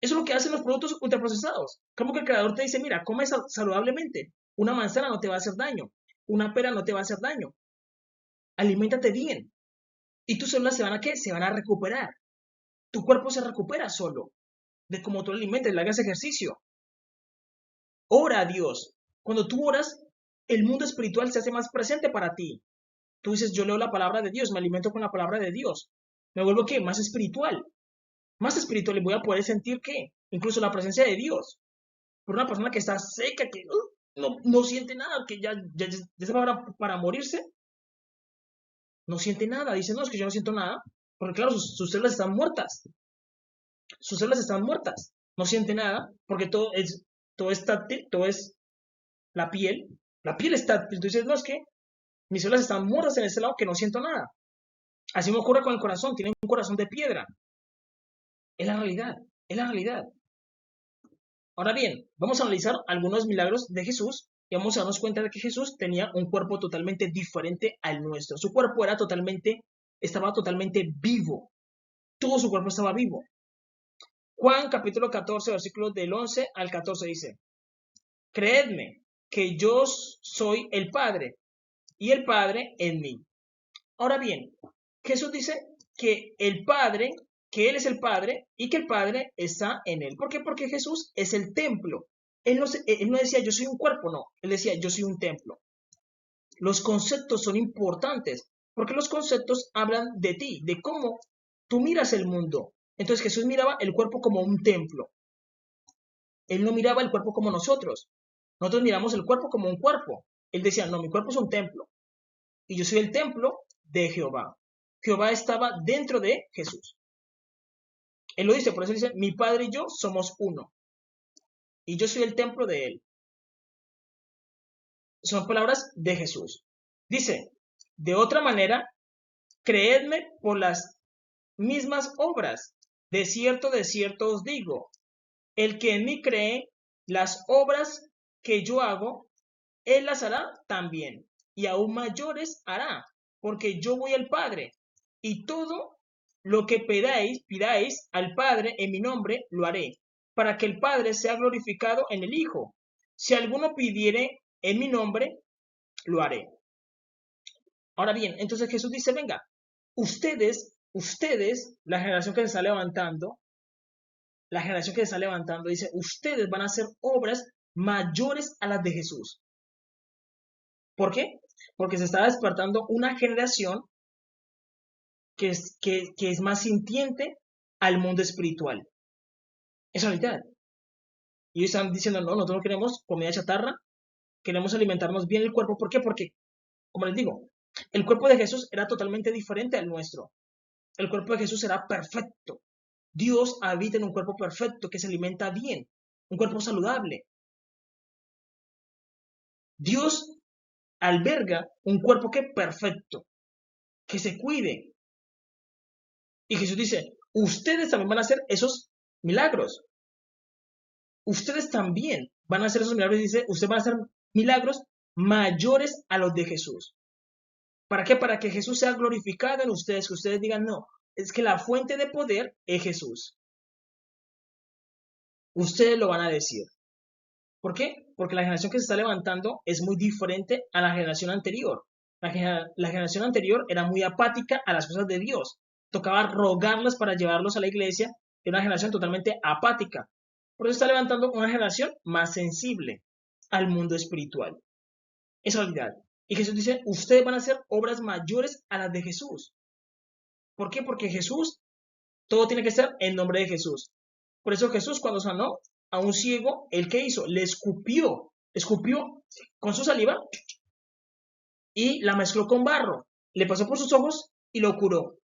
Eso es lo que hacen los productos ultraprocesados. Como que el creador te dice, mira, come saludablemente. Una manzana no te va a hacer daño. Una pera no te va a hacer daño. Aliméntate bien. Y tus células se van a ¿qué? Se van a recuperar. Tu cuerpo se recupera solo. De cómo tú alimentes, le hagas ejercicio. Ora a Dios. Cuando tú oras, el mundo espiritual se hace más presente para ti. Tú dices, yo leo la palabra de Dios, me alimento con la palabra de Dios. Me vuelvo ¿qué? Más espiritual. Más espiritual y voy a poder sentir ¿qué? Incluso la presencia de Dios. Por una persona que está seca, que no siente nada, que ya está para morirse, no siente nada. Dice, no, es que yo no siento nada. Porque claro, sus células están muertas. Sus células están muertas. No siente nada, porque todo es táctil, todo es la piel. La piel es táctil. Tú dices, no, es que mis células están muertas en ese lado que no siento nada. Así me ocurre con el corazón. Tiene un corazón de piedra. Es la realidad. Es la realidad. Ahora bien, vamos a analizar algunos milagros de Jesús y vamos a darnos cuenta de que Jesús tenía un cuerpo totalmente diferente al nuestro. Su cuerpo estaba totalmente vivo. Todo su cuerpo estaba vivo. Juan capítulo 14, versículos del 11 al 14 dice, creedme que yo soy el Padre y el Padre en mí. Ahora bien, Jesús dice que el Padre, que Él es el Padre y que el Padre está en Él. ¿Por qué? Porque Jesús es el templo. Él no decía yo soy un cuerpo, no. Él decía yo soy un templo. Los conceptos son importantes porque los conceptos hablan de ti, de cómo tú miras el mundo. Entonces Jesús miraba el cuerpo como un templo. Él no miraba el cuerpo como nosotros. Nosotros miramos el cuerpo como un cuerpo. Él decía, no, mi cuerpo es un templo. Y yo soy el templo de Jehová. Jehová estaba dentro de Jesús. Él lo dice, por eso dice, mi Padre y yo somos uno. Y yo soy el templo de Él. Son palabras de Jesús. Dice, de otra manera, creedme por las mismas obras. De cierto os digo, el que en mí cree, las obras que yo hago, Él las hará también, y aún mayores hará, porque yo voy al Padre, y todo lo que pidáis al Padre en mi nombre, lo haré, para que el Padre sea glorificado en el Hijo. Si alguno pidiere en mi nombre, lo haré. Ahora bien, entonces Jesús dice, venga, ustedes, la generación que se está levantando, dice, ustedes van a hacer obras mayores a las de Jesús. ¿Por qué? Porque se está despertando una generación que es más sintiente al mundo espiritual. Es realidad. Y ellos están diciendo, no, nosotros no queremos comida chatarra, queremos alimentarnos bien el cuerpo. ¿Por qué? Porque, como les digo, el cuerpo de Jesús era totalmente diferente al nuestro. El cuerpo de Jesús era perfecto. Dios habita en un cuerpo perfecto que se alimenta bien, un cuerpo saludable. Dios alberga un cuerpo que perfecto, que se cuide. Y Jesús dice, ustedes también van a hacer esos milagros. Ustedes también van a hacer esos milagros. Dice, ustedes van a hacer milagros mayores a los de Jesús. ¿Para qué? Para que Jesús sea glorificado en ustedes, que ustedes digan, no, es que la fuente de poder es Jesús. Ustedes lo van a decir. ¿Por qué? Porque la generación que se está levantando es muy diferente a la generación anterior. La generación anterior era muy apática a las cosas de Dios. Tocaba rogarlas para llevarlos a la iglesia. Era una generación totalmente apática. Por eso está levantando una generación más sensible al mundo espiritual. Es realidad. Y Jesús dice, ustedes van a hacer obras mayores a las de Jesús. ¿Por qué? Porque Jesús, todo tiene que ser en nombre de Jesús. Por eso Jesús cuando sanó a un ciego, ¿el qué hizo? Le escupió con su saliva y la mezcló con barro. Le pasó por sus ojos y lo curó.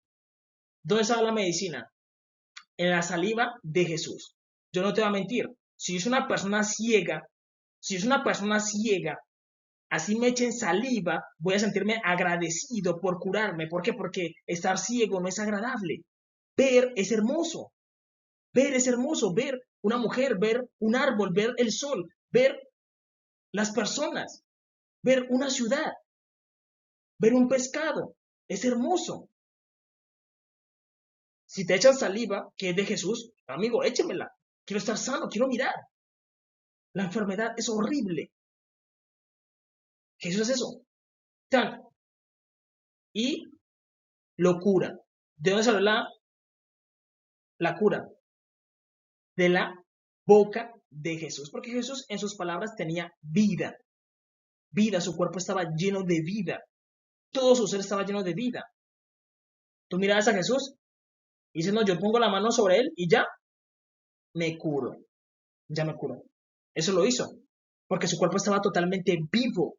¿Dónde estaba la medicina? En la saliva de Jesús. Yo no te voy a mentir. Si es una persona ciega, así me echen saliva, voy a sentirme agradecido por curarme. ¿Por qué? Porque estar ciego no es agradable. Ver es hermoso. Ver una mujer, ver un árbol, ver el sol, ver las personas, ver una ciudad, ver un pescado. Es hermoso. Si te echan saliva, que es de Jesús, amigo, échemela. Quiero estar sano, quiero mirar. La enfermedad es horrible. Jesús es eso. Tan, y lo cura. ¿De dónde salió la cura? De la boca de Jesús. Porque Jesús en sus palabras tenía vida. Vida, su cuerpo estaba lleno de vida. Todo su ser estaba lleno de vida. Tú mirabas a Jesús y dices, no, yo pongo la mano sobre él y ya me curo. Ya me curo. Eso lo hizo. Porque su cuerpo estaba totalmente vivo.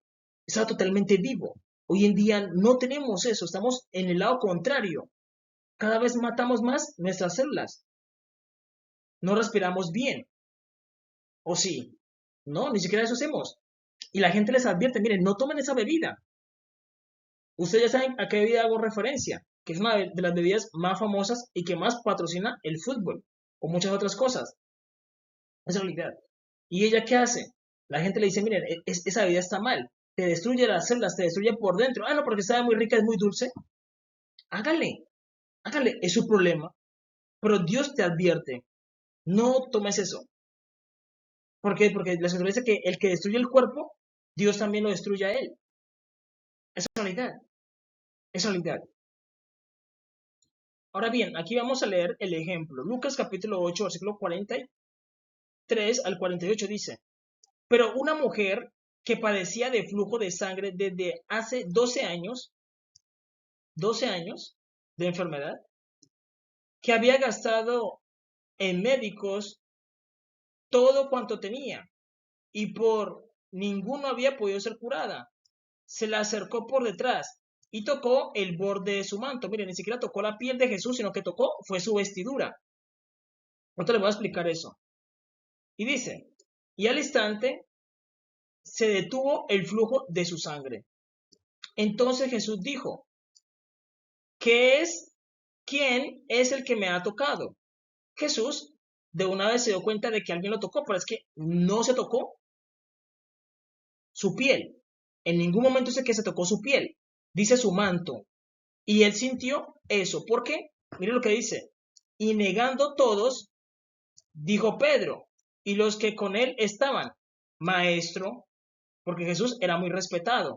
Estaba totalmente vivo. Hoy en día no tenemos eso. Estamos en el lado contrario. Cada vez matamos más nuestras células. No respiramos bien. ¿O sí? No, ni siquiera eso hacemos. Y la gente les advierte, miren, no tomen esa bebida. Ustedes ya saben a qué bebida hago referencia, que es una de las bebidas más famosas y que más patrocina el fútbol o muchas otras cosas. Es realidad. ¿Y ella qué hace? La gente le dice, miren, esa bebida está mal, te destruye las células, te destruye por dentro. Ah, no, porque sabe muy rica, es muy dulce. Hágale, hágale, es su problema. Pero Dios te advierte, no tomes eso. ¿Por qué? Porque la Escritura dice que el que destruye el cuerpo, Dios también lo destruye a él. Es realidad, es realidad. Ahora bien, aquí vamos a leer el ejemplo. Lucas capítulo 8, versículo 43 al 48 dice, pero una mujer que padecía de flujo de sangre desde hace 12 años de enfermedad, que había gastado en médicos todo cuanto tenía y por ninguno había podido ser curada, se la acercó por detrás y tocó el borde de su manto. Miren, ni siquiera tocó la piel de Jesús, sino que tocó fue su vestidura. Ahorita les voy a explicar eso. Y dice, y al instante se detuvo el flujo de su sangre. Entonces Jesús dijo, ¿quién es el que me ha tocado? Jesús de una vez se dio cuenta de que alguien lo tocó, pero es que no se tocó su piel. En ningún momento dice que se tocó su piel, dice su manto. Y él sintió eso. ¿Por qué? Mire lo que dice. Y negando todos, dijo Pedro, y los que con él estaban, maestro, porque Jesús era muy respetado,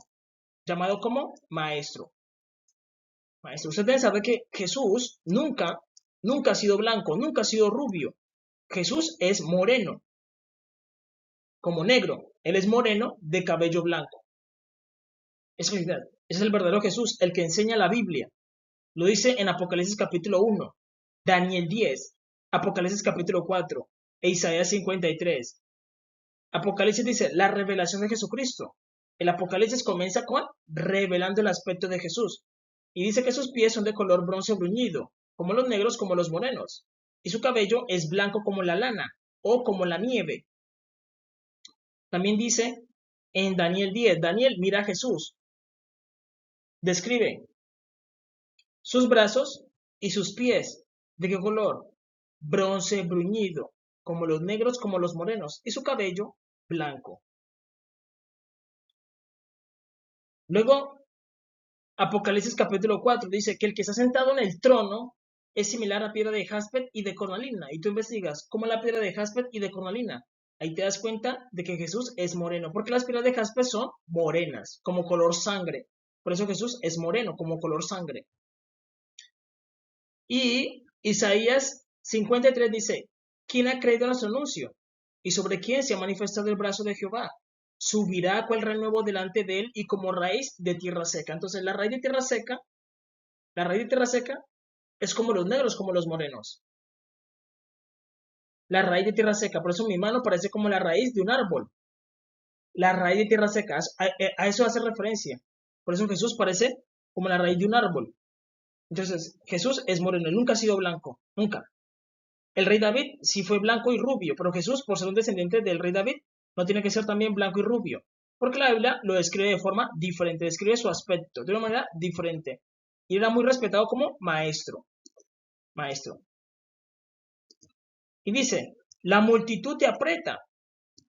llamado como maestro. Maestro, usted debe saber que Jesús nunca ha sido blanco, nunca ha sido rubio. Jesús es moreno, como negro. Él es moreno de cabello blanco. Es realidad. Ese es el verdadero Jesús, el que enseña la Biblia. Lo dice en Apocalipsis capítulo 1, Daniel 10, Apocalipsis capítulo 4 e Isaías 53. Apocalipsis dice la revelación de Jesucristo. El Apocalipsis comienza con revelando el aspecto de Jesús. Y dice que sus pies son de color bronce bruñido, como los negros como los morenos. Y su cabello es blanco como la lana o como la nieve. También dice en Daniel 10, Daniel mira a Jesús. Describe sus brazos y sus pies. ¿De qué color? Bronce bruñido, como los negros como los morenos. Y su cabello blanco. Luego Apocalipsis capítulo 4 dice que el que está sentado en el trono es similar a piedra de jaspe y de cornalina. Y tú investigas cómo es la piedra de jaspe y de cornalina. Ahí te das cuenta de que Jesús es moreno, porque las piedras de jaspe son morenas, como color sangre. Por eso Jesús es moreno, como color sangre. Y Isaías 53 dice, ¿quién ha creído a nuestro anuncio? ¿Y sobre quién se ha manifestado el brazo de Jehová? Subirá cual renuevo delante de él y como raíz de tierra seca. Entonces la raíz de tierra seca es como los negros, como los morenos. La raíz de tierra seca, por eso mi mano parece como la raíz de un árbol. La raíz de tierra seca, a eso hace referencia. Por eso Jesús parece como la raíz de un árbol. Entonces, Jesús es moreno, él nunca ha sido blanco, nunca. El rey David sí fue blanco y rubio, pero Jesús, por ser un descendiente del rey David, no tiene que ser también blanco y rubio, porque la Biblia lo describe de forma diferente, describe su aspecto de una manera diferente. Y era muy respetado como maestro, maestro. Y dice, la multitud te aprieta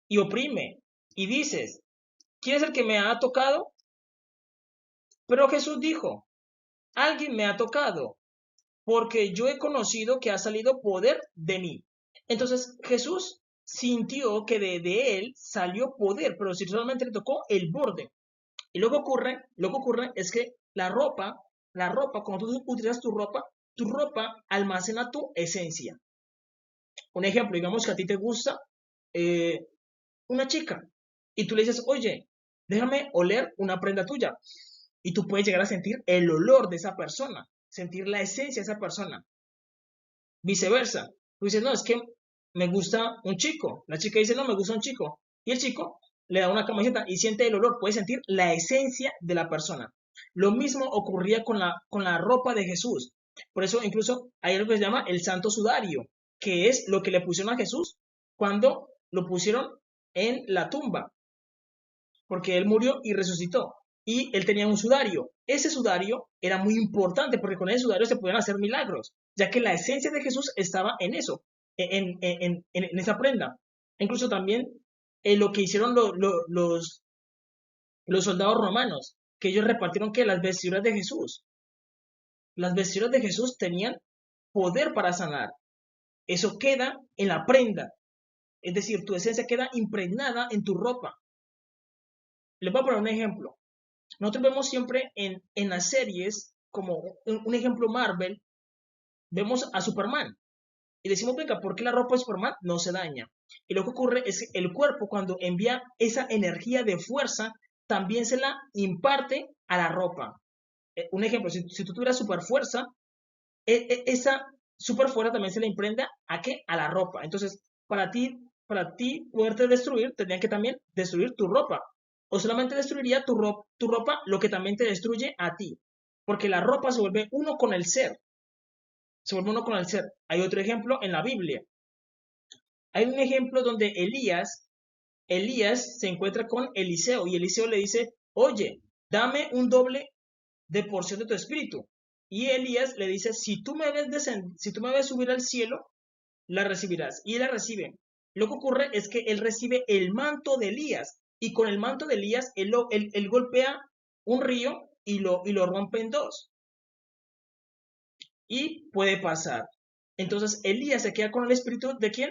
y oprime, y dices, ¿quién es el que me ha tocado? Pero Jesús dijo, alguien me ha tocado, porque yo he conocido que ha salido poder de mí. Entonces Jesús sintió que de él salió poder, pero si solamente le tocó el borde. Y lo que ocurre es que la ropa, cuando tú utilizas tu ropa almacena tu esencia. Un ejemplo, digamos que a ti te gusta eh, una chica y tú le dices, oye, déjame oler una prenda tuya. Y tú puedes llegar a sentir el olor de esa persona, sentir la esencia de esa persona. Viceversa. Tú dices, no, es que me gusta un chico. La chica dice, no, me gusta un chico. Y el chico le da una camiseta y siente el olor, puede sentir la esencia de la persona. Lo mismo ocurría con la ropa de Jesús. Por eso incluso hay algo que se llama el santo sudario, que es lo que le pusieron a Jesús cuando lo pusieron en la tumba, porque él murió y resucitó. Y él tenía un sudario. Ese sudario era muy importante porque con ese sudario se podían hacer milagros, ya que la esencia de Jesús estaba en eso, en esa prenda. Incluso también lo que hicieron los soldados romanos, que ellos repartieron que las vestiduras de Jesús. Las vestiduras de Jesús tenían poder para sanar. Eso queda en la prenda. Es decir, tu esencia queda impregnada en tu ropa. Les voy a poner un ejemplo. Nosotros vemos siempre en las series, como un ejemplo Marvel, vemos a Superman y decimos, venga, ¿por qué la ropa de Superman no se daña? Y lo que ocurre es que el cuerpo cuando envía esa energía de fuerza, también se la imparte a la ropa. Un ejemplo, si tú tuvieras super fuerza, esa super fuerza también se la imprenda ¿a qué? A la ropa. Entonces, para ti poderte destruir, tendrían que también destruir tu ropa. O solamente destruiría tu ropa lo que también te destruye a ti. Porque la ropa se vuelve uno con el ser. Se vuelve uno con el ser. Hay otro ejemplo en la Biblia. Hay un ejemplo donde Elías se encuentra con Eliseo y Eliseo le dice, oye, dame un doble de porción de tu espíritu. Y Elías le dice, si tú me ves subir al cielo, la recibirás. Y él la recibe. Lo que ocurre es que él recibe el manto de Elías. Y con el manto de Elías, él golpea un río y lo rompe en dos. Y puede pasar. Entonces, Elías se queda con el espíritu de quién?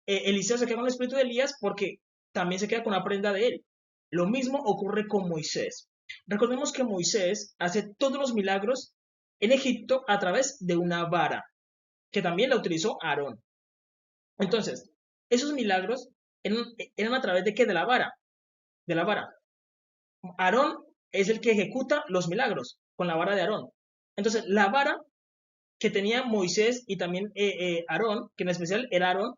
Eliseo se queda con el espíritu de Elías porque también se queda con la prenda de él. Lo mismo ocurre con Moisés. Recordemos que Moisés hace todos los milagros en Egipto a través de una vara, que también la utilizó Aarón. Entonces, esos milagros eran a través de qué? De la vara. De la vara. Aarón es el que ejecuta los milagros con la vara de Aarón. Entonces, la vara que tenía Moisés y también Aarón, que en especial era Aarón,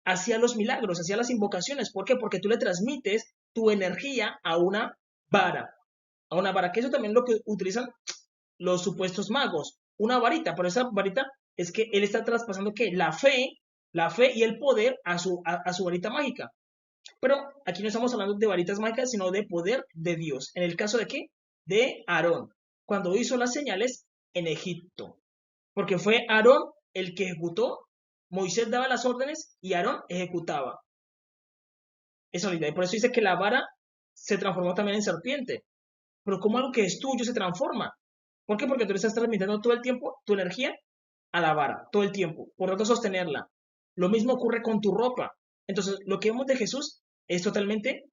hacía los milagros, hacía las invocaciones. ¿Por qué? Porque tú le transmites tu energía a una vara. A una vara, que eso también es lo que utilizan los supuestos magos. Una varita, pero esa varita es que él está traspasando que la fe y el poder a su varita mágica. Pero aquí no estamos hablando de varitas mágicas, sino de poder de Dios. ¿En el caso de qué? De Aarón, cuando hizo las señales en Egipto. Porque fue Aarón el que ejecutó, Moisés daba las órdenes y Aarón ejecutaba. Esa es la idea. Y por eso dice que la vara se transformó también en serpiente. Pero como algo que es tuyo se transforma. ¿Por qué? Porque tú le estás transmitiendo todo el tiempo tu energía a la vara todo el tiempo, por tanto sostenerla. Lo mismo ocurre con tu ropa. Entonces, lo que vemos de Jesús es totalmente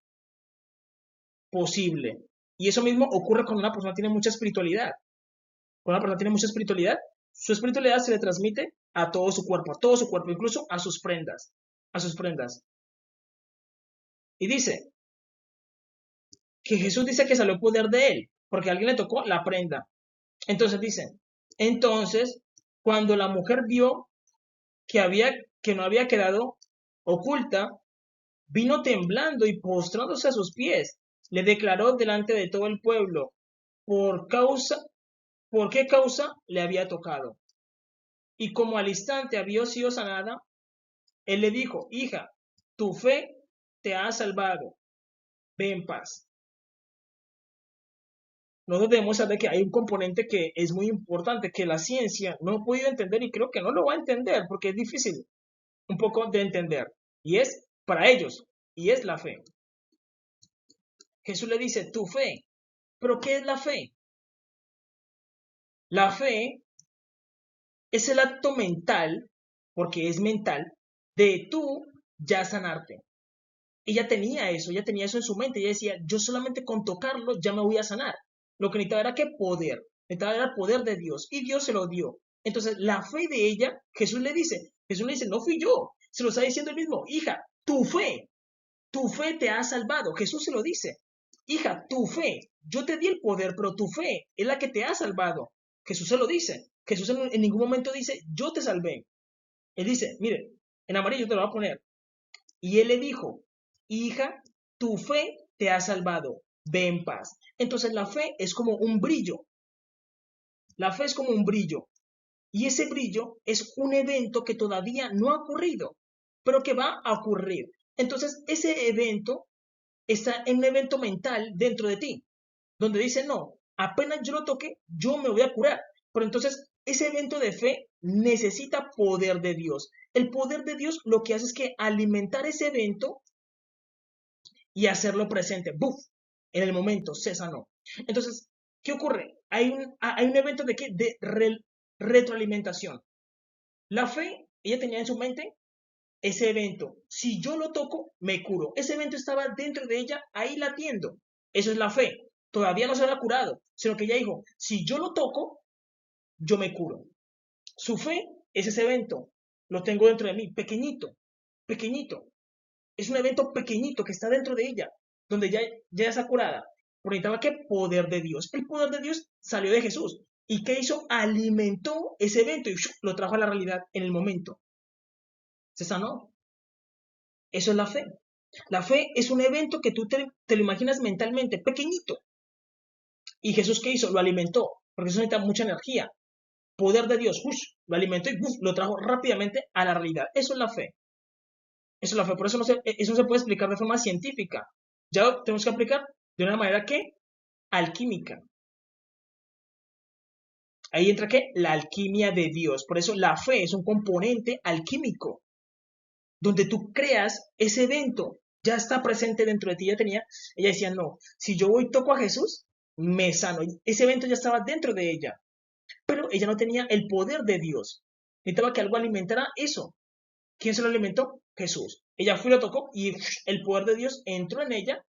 posible. Y eso mismo ocurre cuando una persona tiene mucha espiritualidad. Cuando una persona tiene mucha espiritualidad, su espiritualidad se le transmite a todo su cuerpo, incluso a sus prendas, a sus prendas. Y dice que Jesús dice que salió el poder de él, porque a alguien le tocó la prenda. Entonces dice, entonces, cuando la mujer vio que no había quedado oculta, vino temblando y postrándose a sus pies, le declaró delante de todo el pueblo por causa, por qué causa le había tocado. Y como al instante había sido sanada, él le dijo, hija, tu fe te ha salvado, ve en paz. Nosotros debemos saber que hay un componente que es muy importante, que la ciencia no ha podido entender y creo que no lo va a entender porque es difícil un poco de entender. Y es para ellos, y es la fe. Jesús le dice, tu fe. ¿Pero qué es la fe? La fe es el acto mental, porque es mental, de tú ya sanarte. Ella tenía eso en su mente. Ella decía, yo solamente con tocarlo ya me voy a sanar. Lo que necesitaba era que poder. Necesitaba era el poder de Dios. Y Dios se lo dio. Entonces, la fe de ella, Jesús le dice, no fui yo. Se lo está diciendo él mismo, hija, tu fe te ha salvado. Jesús se lo dice, hija, tu fe, yo te di el poder, pero tu fe es la que te ha salvado. Jesús se lo dice. Jesús en ningún momento dice, yo te salvé. Él dice, mire, en amarillo te lo voy a poner. Y él le dijo, hija, tu fe te ha salvado, ve en paz. Entonces la fe es como un brillo. La fe es como un brillo. Y ese brillo es un evento que todavía no ha ocurrido, pero que va a ocurrir. Entonces ese evento está en un evento mental dentro de ti, donde dice, no, apenas yo lo toque, yo me voy a curar. Pero entonces ese evento de fe necesita poder de Dios. El poder de Dios lo que hace es que alimentar ese evento y hacerlo presente. ¡Buf! En el momento se sanó. Entonces, ¿qué ocurre? Hay un evento de qué? De retroalimentación. La fe, ella tenía en su mente ese evento. Si yo lo toco, me curo. Ese evento estaba dentro de ella, ahí latiendo. Eso es la fe. Todavía no se había curado, sino que ella dijo, si yo lo toco, yo me curo. Su fe es ese evento. Lo tengo dentro de mí, pequeñito, pequeñito. Es un evento pequeñito que está dentro de ella, donde ya está curada. Pero necesitaba que poder de Dios. El poder de Dios salió de Jesús. ¿Y qué hizo? Alimentó ese evento y lo trajo a la realidad en el momento. Se sanó. Eso es la fe. La fe es un evento que tú te lo imaginas mentalmente, pequeñito. ¿Y Jesús qué hizo? Lo alimentó, porque eso necesita mucha energía. Poder de Dios, lo alimentó y lo trajo rápidamente a la realidad. Eso es la fe. Eso es la fe. Por eso eso no se puede explicar de forma científica. Ya lo tenemos que aplicar de una manera que alquímica. Ahí entra que la alquimia de Dios. Por eso la fe es un componente alquímico, donde tú creas ese evento, ya está presente dentro de ti. Ella decía, no, si yo voy y toco a Jesús, me sano. Ese evento ya estaba dentro de ella, pero ella no tenía el poder de Dios. Necesitaba que algo alimentara eso. ¿Quién se lo alimentó? Jesús. Ella fue y lo tocó y el poder de Dios entró en ella,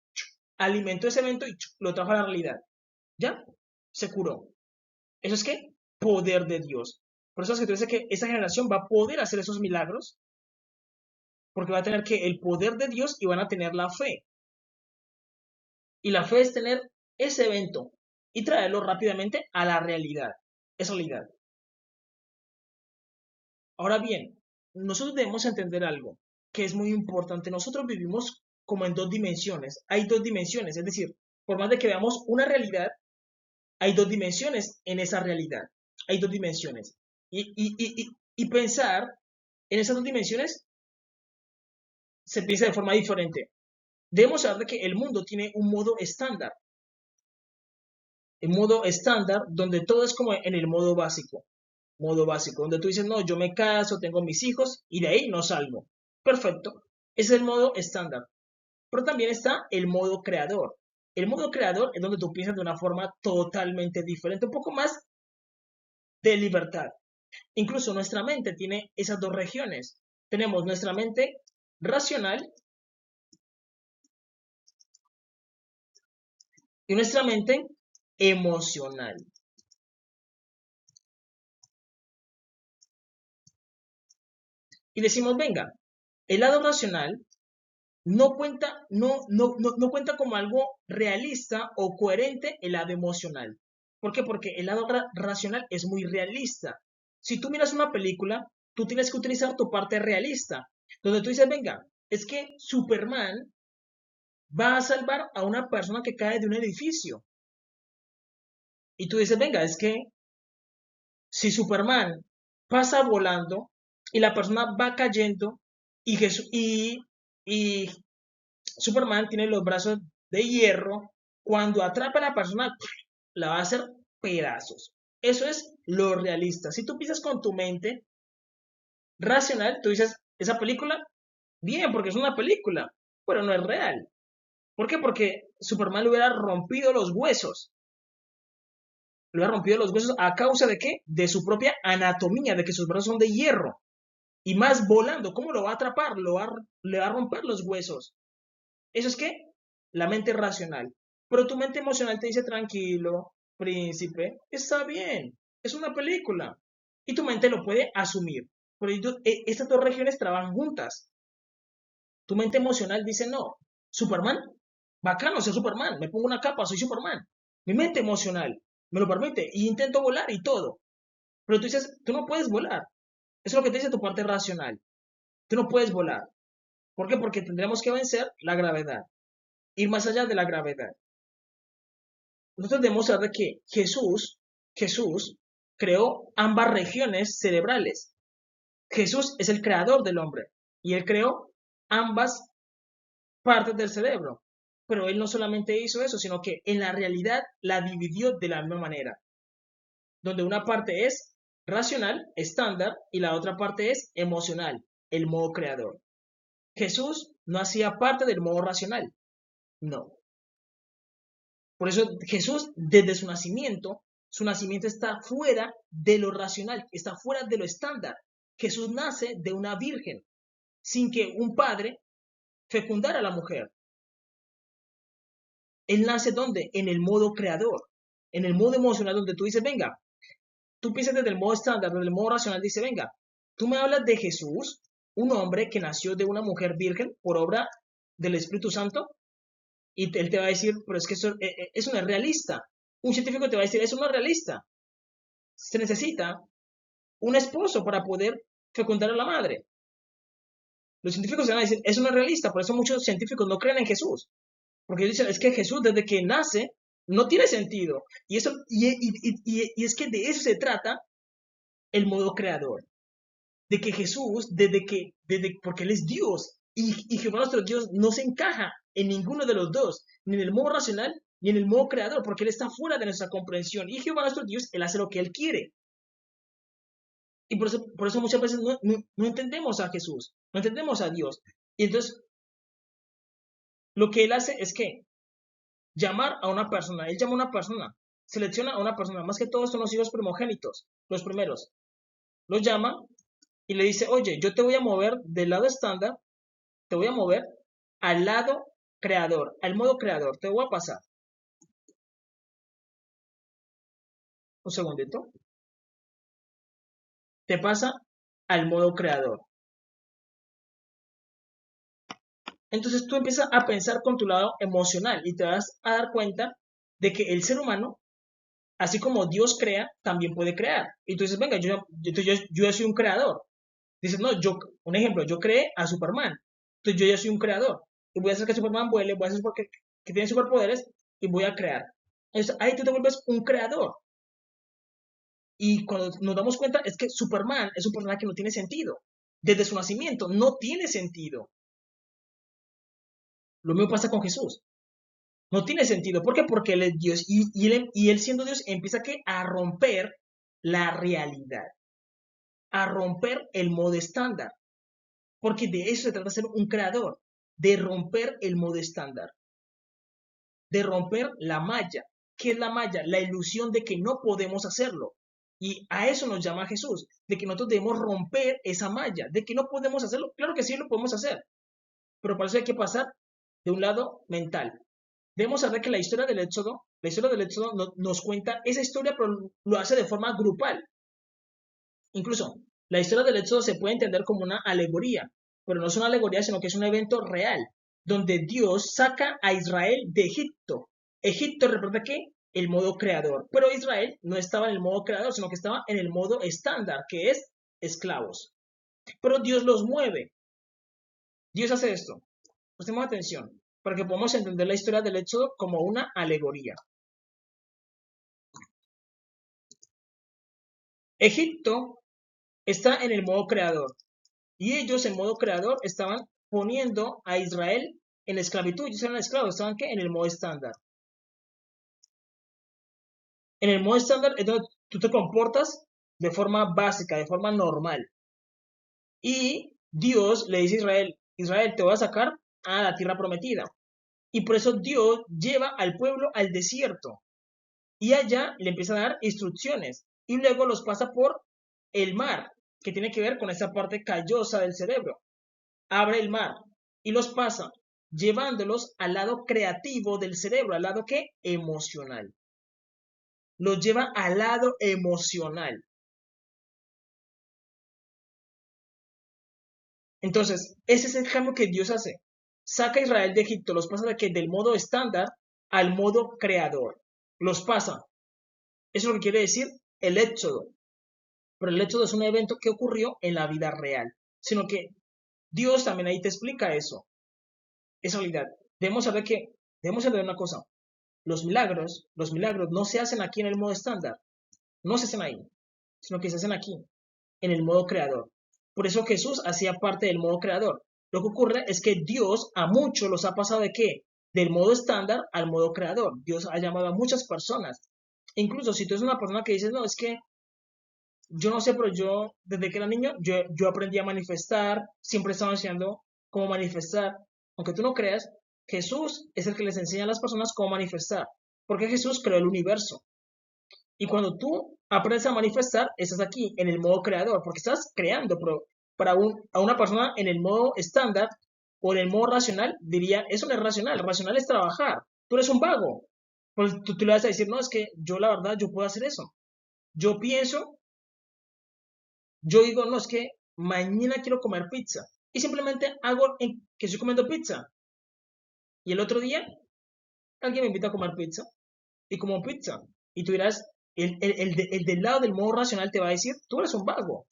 alimentó ese evento y lo trajo a la realidad. ¿Ya? Se curó. ¿Eso es qué? Poder de Dios. Por eso es que tú dices que esa generación va a poder hacer esos milagros porque va a tener que el poder de Dios y van a tener la fe. Y la fe es tener ese evento y traerlo rápidamente a la realidad. Es realidad. Ahora bien, nosotros debemos entender algo que es muy importante. Nosotros vivimos como en dos dimensiones. Hay dos dimensiones, es decir, por más de que veamos una realidad, hay dos dimensiones en esa realidad. Hay dos dimensiones. Y pensar en esas dos dimensiones se piensa de forma diferente. Debemos saber de que el mundo tiene un modo estándar. El modo estándar donde todo es como en el modo básico. Modo básico, donde tú dices, no, yo me caso, tengo mis hijos y de ahí no salgo. Perfecto. Ese es el modo estándar. Pero también está el modo creador. El modo creador es donde tú piensas de una forma totalmente diferente, un poco más de libertad. Incluso nuestra mente tiene esas dos regiones. Tenemos nuestra mente racional y nuestra mente emocional. Y decimos, venga, el lado racional no cuenta como algo realista o coherente el lado emocional. ¿Por qué? Porque el lado racional es muy realista. Si tú miras una película, tú tienes que utilizar tu parte realista, donde tú dices, venga, es que Superman va a salvar a una persona que cae de un edificio. Y tú dices, venga, es que si Superman pasa volando y la persona va cayendo y, y Superman tiene los brazos de hierro, cuando atrapa a la persona, la va a hacer pedazos. Eso es lo realista. Si tú piensas con tu mente racional, tú dices, esa película, bien, porque es una película, pero no es real. ¿Por qué? Porque Superman le hubiera rompido los huesos. Le hubiera rompido los huesos a causa de qué? De su propia anatomía, de que sus brazos son de hierro. Y más volando, ¿cómo lo va a atrapar? Le va a romper los huesos. ¿Eso es qué? La mente racional. Pero tu mente emocional te dice, tranquilo, príncipe, está bien, es una película. Y tu mente lo puede asumir. Pero estas dos regiones trabajan juntas. Tu mente emocional dice, no, Superman, bacano ser Superman, me pongo una capa, soy Superman. Mi mente emocional me lo permite y intento volar y todo. Pero tú dices, tú no puedes volar. Eso es lo que te dice tu parte racional. Tú no puedes volar. ¿Por qué? Porque tendremos que vencer la gravedad, ir más allá de la gravedad. Nosotros debemos saber que Jesús creó ambas regiones cerebrales. Jesús es el creador del hombre y él creó ambas partes del cerebro. Pero él no solamente hizo eso, sino que en la realidad la dividió de la misma manera, donde una parte es racional, estándar, y la otra parte es emocional, el modo creador. Jesús no hacía parte del modo racional, no. Por eso Jesús, desde su nacimiento está fuera de lo racional, está fuera de lo estándar. Jesús nace de una virgen, sin que un padre fecundara a la mujer. Él nace ¿dónde? En el modo creador, en el modo emocional, donde tú dices, venga, tú piensas desde el modo estándar, desde el modo racional, dice, venga, tú me hablas de Jesús, un hombre que nació de una mujer virgen por obra del Espíritu Santo, y él te va a decir, pero es que eso no es realista. Un científico te va a decir, eso no es realista. Se necesita un esposo para poder fecundar a la madre. Los científicos se van a decir, eso no es realista, por eso muchos científicos no creen en Jesús. Porque dicen, es que Jesús desde que nace no tiene sentido. Y es que de eso se trata el modo creador. De que Jesús, porque Él es Dios, y Jehová nuestro Dios no se encaja en ninguno de los dos, ni en el modo racional, ni en el modo creador, porque Él está fuera de nuestra comprensión. Y Jehová nuestro Dios, Él hace lo que Él quiere. Y por eso muchas veces no entendemos a Jesús, no entendemos a Dios. Y entonces lo que Él hace es que llamar a una persona, Él llama a una persona, selecciona a una persona, más que todos son los hijos primogénitos, los primeros. Los llama y le dice, oye, yo te voy a mover del lado estándar, te voy a mover al lado creador, al modo creador. Te voy a pasar. Un segundito. Te pasa al modo creador. Entonces tú empiezas a pensar con tu lado emocional y te vas a dar cuenta de que el ser humano, así como Dios crea, también puede crear. Y tú dices, venga, yo ya soy un creador. Dices, no, un ejemplo, yo creé a Superman. Entonces yo ya soy un creador. Y voy a hacer que Superman vuele, voy a hacer que tiene superpoderes y voy a crear. Entonces ahí tú te vuelves un creador. Y cuando nos damos cuenta es que Superman es un personaje que no tiene sentido. Desde su nacimiento no tiene sentido. Lo mismo pasa con Jesús. No tiene sentido. ¿Por qué? Porque Él es Dios. Y él siendo Dios empieza a romper la realidad. A romper el modo estándar. Porque de eso se trata de ser un creador. De romper el modo estándar. De romper la malla. ¿Qué es la malla? La ilusión de que no podemos hacerlo. Y a eso nos llama Jesús, de que nosotros debemos romper esa malla, de que no podemos hacerlo. Claro que sí lo podemos hacer, pero para eso hay que pasar de un lado mental. Debemos saber que la historia del Éxodo nos cuenta esa historia, pero lo hace de forma grupal. Incluso, la historia del Éxodo se puede entender como una alegoría, pero no es una alegoría, sino que es un evento real, donde Dios saca a Israel de Egipto. Egipto representa ¿qué? El modo creador, pero Israel no estaba en el modo creador, sino que estaba en el modo estándar, que es esclavos. Pero Dios los mueve. Dios hace esto. Prestemos atención, para que podamos entender la historia del Éxodo como una alegoría. Egipto está en el modo creador, y ellos en modo creador estaban poniendo a Israel en esclavitud. Ellos eran esclavos, estaban ¿qué? En el modo estándar. En el modo estándar es donde tú te comportas de forma básica, de forma normal. Y Dios le dice a Israel, Israel, te voy a sacar a la tierra prometida. Y por eso Dios lleva al pueblo al desierto. Y allá le empieza a dar instrucciones. Y luego los pasa por el mar, que tiene que ver con esa parte callosa del cerebro. Abre el mar y los pasa, llevándolos al lado creativo del cerebro, al lado que emocional. Los lleva al lado emocional. Entonces, ese es el cambio que Dios hace. Saca a Israel de Egipto, los pasa del modo estándar al modo creador. Los pasa. Eso es lo que quiere decir el éxodo. Pero el éxodo es un evento que ocurrió en la vida real. Sino que Dios también ahí te explica eso. Esa realidad. Debemos saber una cosa. Los milagros no se hacen aquí en el modo estándar. No se hacen ahí. Sino que se hacen aquí, en el modo creador. Por eso Jesús hacía parte del modo creador. Lo que ocurre es que Dios a muchos los ha pasado de qué? Del modo estándar al modo creador. Dios ha llamado a muchas personas. E incluso si tú eres una persona que dices, no, es que yo no sé, pero yo desde que era niño, yo aprendí a manifestar, siempre estaba enseñando cómo manifestar. Aunque tú no creas, Jesús es el que les enseña a las personas cómo manifestar. Porque Jesús creó el universo. Y cuando tú aprendes a manifestar, estás aquí en el modo creador, porque estás creando, pero a una persona en el modo estándar o en el modo racional, diría, eso no es racional, racional es trabajar, tú eres un vago. Pues tú le vas a decir, no, es que yo la verdad, yo puedo hacer eso. Yo pienso, yo digo, no, es que mañana quiero comer pizza. Y simplemente hago que estoy comiendo pizza. Y el otro día, alguien me invita a comer pizza. Y como pizza. Y tú dirás, el del lado del modo racional te va a decir, tú eres un vago,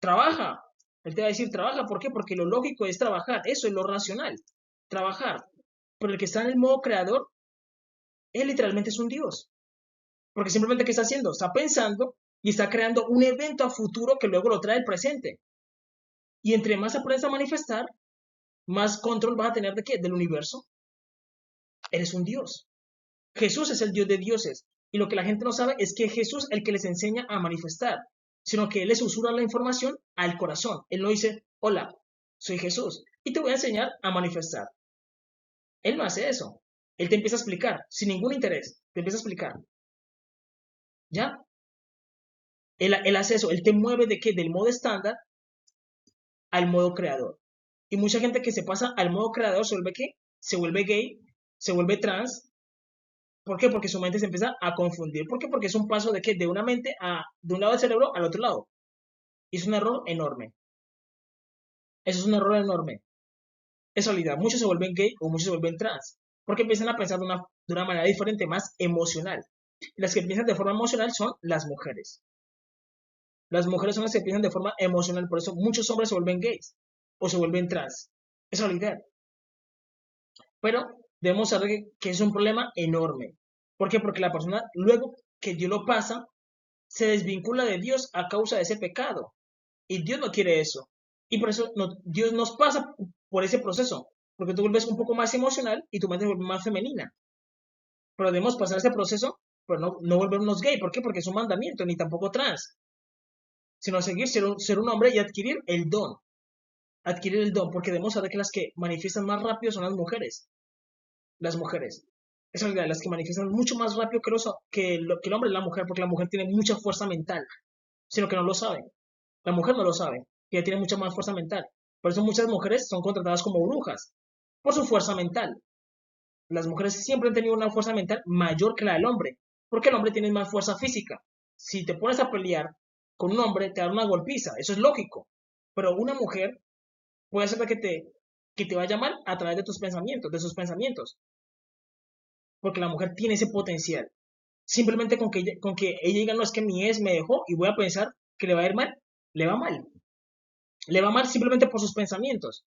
trabaja. Él te va a decir, trabaja, ¿por qué? Porque lo lógico es trabajar, eso es lo racional, trabajar. Pero el que está en el modo creador, él literalmente es un Dios. Porque simplemente, ¿qué está haciendo? Está pensando y está creando un evento a futuro que luego lo trae al presente. Y entre más aprendes a manifestar, más control vas a tener de qué? Del universo. Eres un Dios. Jesús es el Dios de dioses. Y lo que la gente no sabe es que Jesús es el que les enseña a manifestar, sino que Él les susurra la información al corazón. Él no dice, hola, soy Jesús y te voy a enseñar a manifestar. Él no hace eso. Él te empieza a explicar, sin ningún interés, te empieza a explicar. ¿Ya? Él hace eso, Él te mueve de qué? Del modo estándar al modo creador. Y mucha gente que se pasa al modo creador se vuelve ¿qué? Se vuelve gay, se vuelve trans. ¿Por qué? Porque su mente se empieza a confundir. ¿Por qué? Porque es un paso de qué? De una mente de un lado del cerebro al otro lado. Y es un error enorme. Eso es un error enorme. Es realidad. Muchos se vuelven gay o muchos se vuelven trans. Porque empiezan a pensar de una manera diferente, más emocional. Las que piensan de forma emocional son las mujeres. Las mujeres son las que piensan de forma emocional. Por eso muchos hombres se vuelven gays o se vuelven trans. Es realidad. Pero debemos saber que es un problema enorme. ¿Por qué? Porque la persona, luego que Dios lo pasa, se desvincula de Dios a causa de ese pecado. Y Dios no quiere eso. Y por eso Dios nos pasa por ese proceso. Porque tú vuelves un poco más emocional y tu mente vuelve más femenina. Pero debemos pasar ese proceso, pero no volvernos gay. ¿Por qué? Porque es un mandamiento, ni tampoco trans. Sino seguir ser un hombre y adquirir el don. Adquirir el don. Porque debemos saber que las que manifiestan más rápido son las mujeres. Las mujeres. Esa es la realidad, las que manifiestan mucho más rápido que el hombre es la mujer, porque la mujer tiene mucha fuerza mental, sino que no lo sabe. La mujer no lo sabe, que ella tiene mucha más fuerza mental. Por eso muchas mujeres son contratadas como brujas, por su fuerza mental. Las mujeres siempre han tenido una fuerza mental mayor que la del hombre, porque el hombre tiene más fuerza física. Si te pones a pelear con un hombre, te da una golpiza, eso es lógico. Pero una mujer puede hacer que te vaya mal a través de tus pensamientos, de sus pensamientos, porque la mujer tiene ese potencial. Simplemente con que ella diga, no, es que mi ex me dejó y voy a pensar que le va a ir mal, le va mal. Le va mal simplemente por sus pensamientos.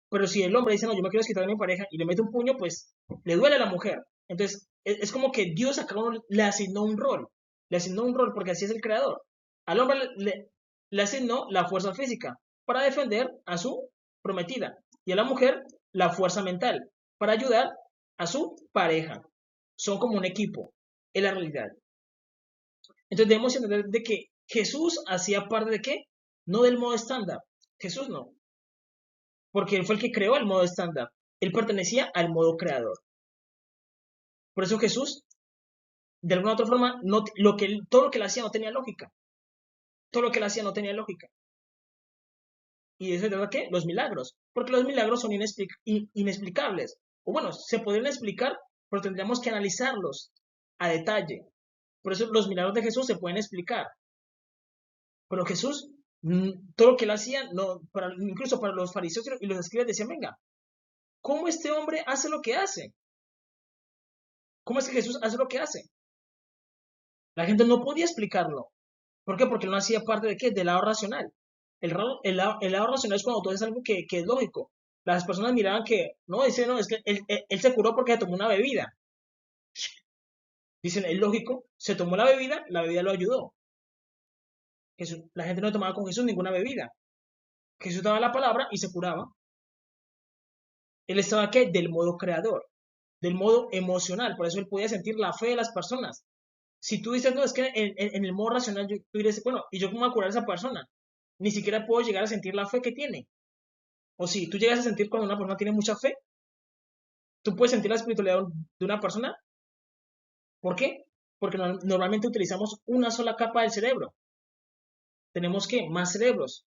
Pero si el hombre dice, no, yo me quiero quitar a mi pareja y le mete un puño, pues le duele a la mujer. Entonces, es como que Dios a cada uno le asignó un rol. Le asignó un rol porque así es el creador. Al hombre le asignó la fuerza física para defender a su prometida. Y a la mujer la fuerza mental para ayudar a su pareja. Son como un equipo. Es la realidad. Entonces debemos entender de que Jesús hacía parte de qué? No del modo estándar. Jesús no. Porque él fue el que creó el modo estándar. Él pertenecía al modo creador. Por eso Jesús, de alguna u otra forma, no, todo lo que él hacía no tenía lógica. Todo lo que él hacía no tenía lógica. Y eso es de qué? Los milagros. Porque los milagros son inexplicables. O bueno, se podrían explicar, pero tendríamos que analizarlos a detalle. Por eso los milagros de Jesús se pueden explicar. Pero Jesús, todo lo que él hacía, no, incluso para los fariseos y los escribas decían, venga, ¿cómo este hombre hace lo que hace? ¿Cómo es que Jesús hace lo que hace? La gente no podía explicarlo. ¿Por qué? Porque no hacía parte de qué? Del lado racional. El lado racional es cuando tú haces algo que es lógico. Las personas miraban que, no, dicen, no, es que él se curó porque tomó una bebida. Dicen, es lógico, se tomó la bebida lo ayudó. La gente no tomaba con Jesús ninguna bebida. Jesús daba la palabra y se curaba. Él estaba ¿qué? Del modo creador, del modo emocional. Por eso él podía sentir la fe de las personas. Si tú dices, no, es que en el modo racional, tú dices, bueno, ¿y yo cómo voy a curar a esa persona? Ni siquiera puedo llegar a sentir la fe que tiene. O si tú llegas a sentir cuando una persona tiene mucha fe, tú puedes sentir la espiritualidad de una persona. ¿Por qué? Porque normalmente utilizamos una sola capa del cerebro. Tenemos que más cerebros,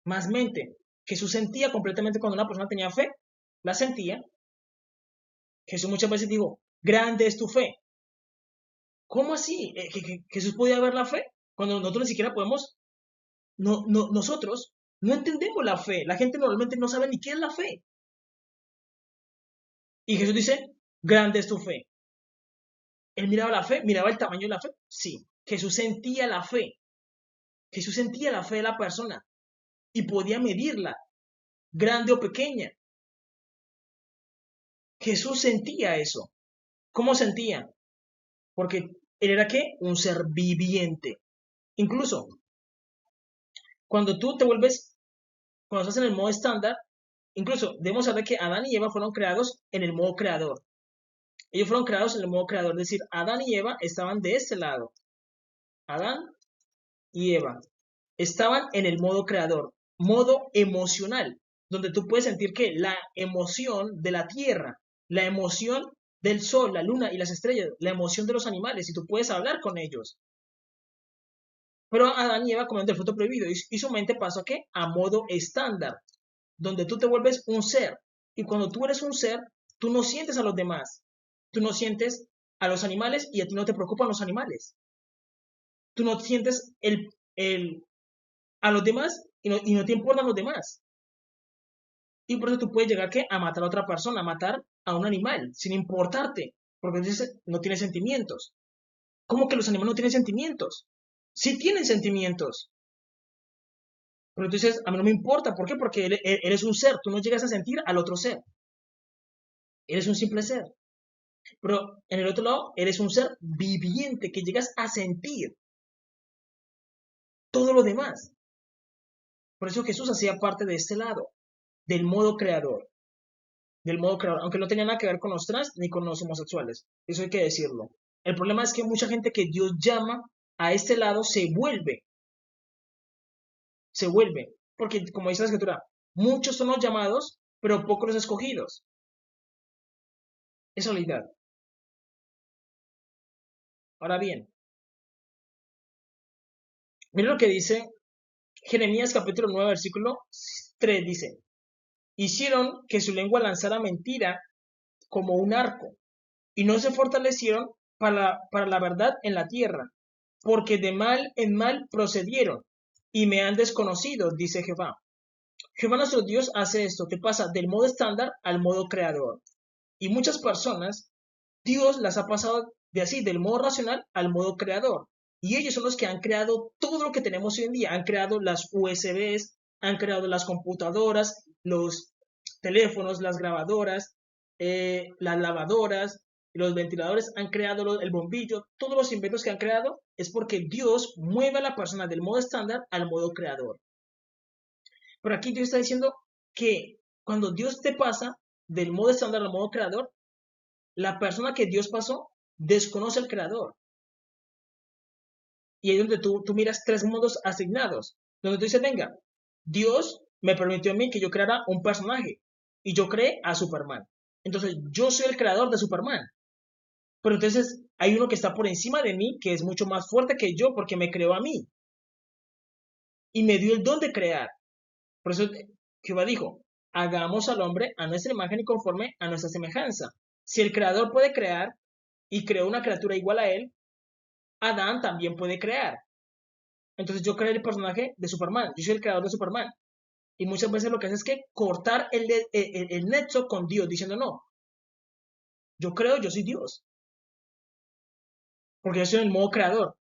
más mente. Jesús sentía completamente cuando una persona tenía fe, la sentía. Jesús muchas veces dijo, grande es tu fe. ¿Cómo así? ¿Jesús podía ver la fe? Cuando nosotros ni siquiera podemos, nosotros no entendemos la fe. La gente normalmente no sabe ni qué es la fe. Y Jesús dice, grande es tu fe. Él miraba la fe, miraba el tamaño de la fe. Sí, Jesús sentía la fe. Jesús sentía la fe de la persona y podía medirla, grande o pequeña. Jesús sentía eso. ¿Cómo sentía? Porque él era ¿qué? Un ser viviente. Incluso cuando tú te vuelves, cuando estás en el modo estándar, incluso debemos saber que Adán y Eva fueron creados en el modo creador. Ellos fueron creados en el modo creador, es decir, Adán y Eva estaban de este lado. Adán y Eva estaban en el modo creador, modo emocional, donde tú puedes sentir que la emoción de la tierra, la emoción del sol, la luna y las estrellas, la emoción de los animales, y tú puedes hablar con ellos. Pero Adán y Eva comieron del fruto prohibido y su mente pasó ¿a qué? A modo estándar, donde tú te vuelves un ser. Y cuando tú eres un ser, tú no sientes a los demás, tú no sientes a los animales y a ti no te preocupan los animales. Tú no sientes a los demás y no te importan los demás. Y por eso tú puedes llegar ¿qué? A matar a otra persona, a matar a un animal, sin importarte, porque entonces no tiene sentimientos. ¿Cómo que los animales no tienen sentimientos? Sí tienen sentimientos. Pero tú dices, a mí no me importa. ¿Por qué? Porque eres un ser. Tú no llegas a sentir al otro ser. Eres un simple ser. Pero en el otro lado, eres un ser viviente que llegas a sentir todo lo demás. Por eso Jesús hacía parte de este lado, del modo creador. Del modo creador, aunque no tenía nada que ver con los trans ni con los homosexuales. Eso hay que decirlo. El problema es que mucha gente que Dios llama a este lado se vuelve, porque como dice la escritura, muchos son los llamados, pero pocos los escogidos. Es realidad. Ahora bien, mira lo que dice Jeremías capítulo 9, versículo 3, dice, hicieron que su lengua lanzara mentira como un arco, y no se fortalecieron para la verdad en la tierra, porque de mal en mal procedieron, y me han desconocido, dice Jehová. Jehová nuestro Dios hace esto, que pasa del modo estándar al modo creador. Y muchas personas, Dios las ha pasado de así, del modo racional al modo creador. Y ellos son los que han creado todo lo que tenemos hoy en día. Han creado las USBs, han creado las computadoras, los teléfonos, las grabadoras, las lavadoras, los ventiladores, han creado el bombillo. Todos los inventos que han creado es porque Dios mueve a la persona del modo estándar al modo creador. Pero aquí Dios está diciendo que cuando Dios te pasa del modo estándar al modo creador, la persona que Dios pasó desconoce al creador. Y ahí es donde tú miras tres mundos asignados, donde tú dices, venga, Dios me permitió a mí que yo creara un personaje y yo creé a Superman. Entonces yo soy el creador de Superman. Pero entonces hay uno que está por encima de mí, que es mucho más fuerte que yo porque me creó a mí y me dio el don de crear. Por eso Jehová dijo, hagamos al hombre a nuestra imagen y conforme a nuestra semejanza. Si el creador puede crear y creó una criatura igual a él, Adán también puede crear. Entonces yo creé el personaje de Superman, yo soy el creador de Superman. Y muchas veces lo que hace es que cortar el nexo con Dios, diciendo, no, yo creo, yo soy Dios. Porque yo soy el modo creador,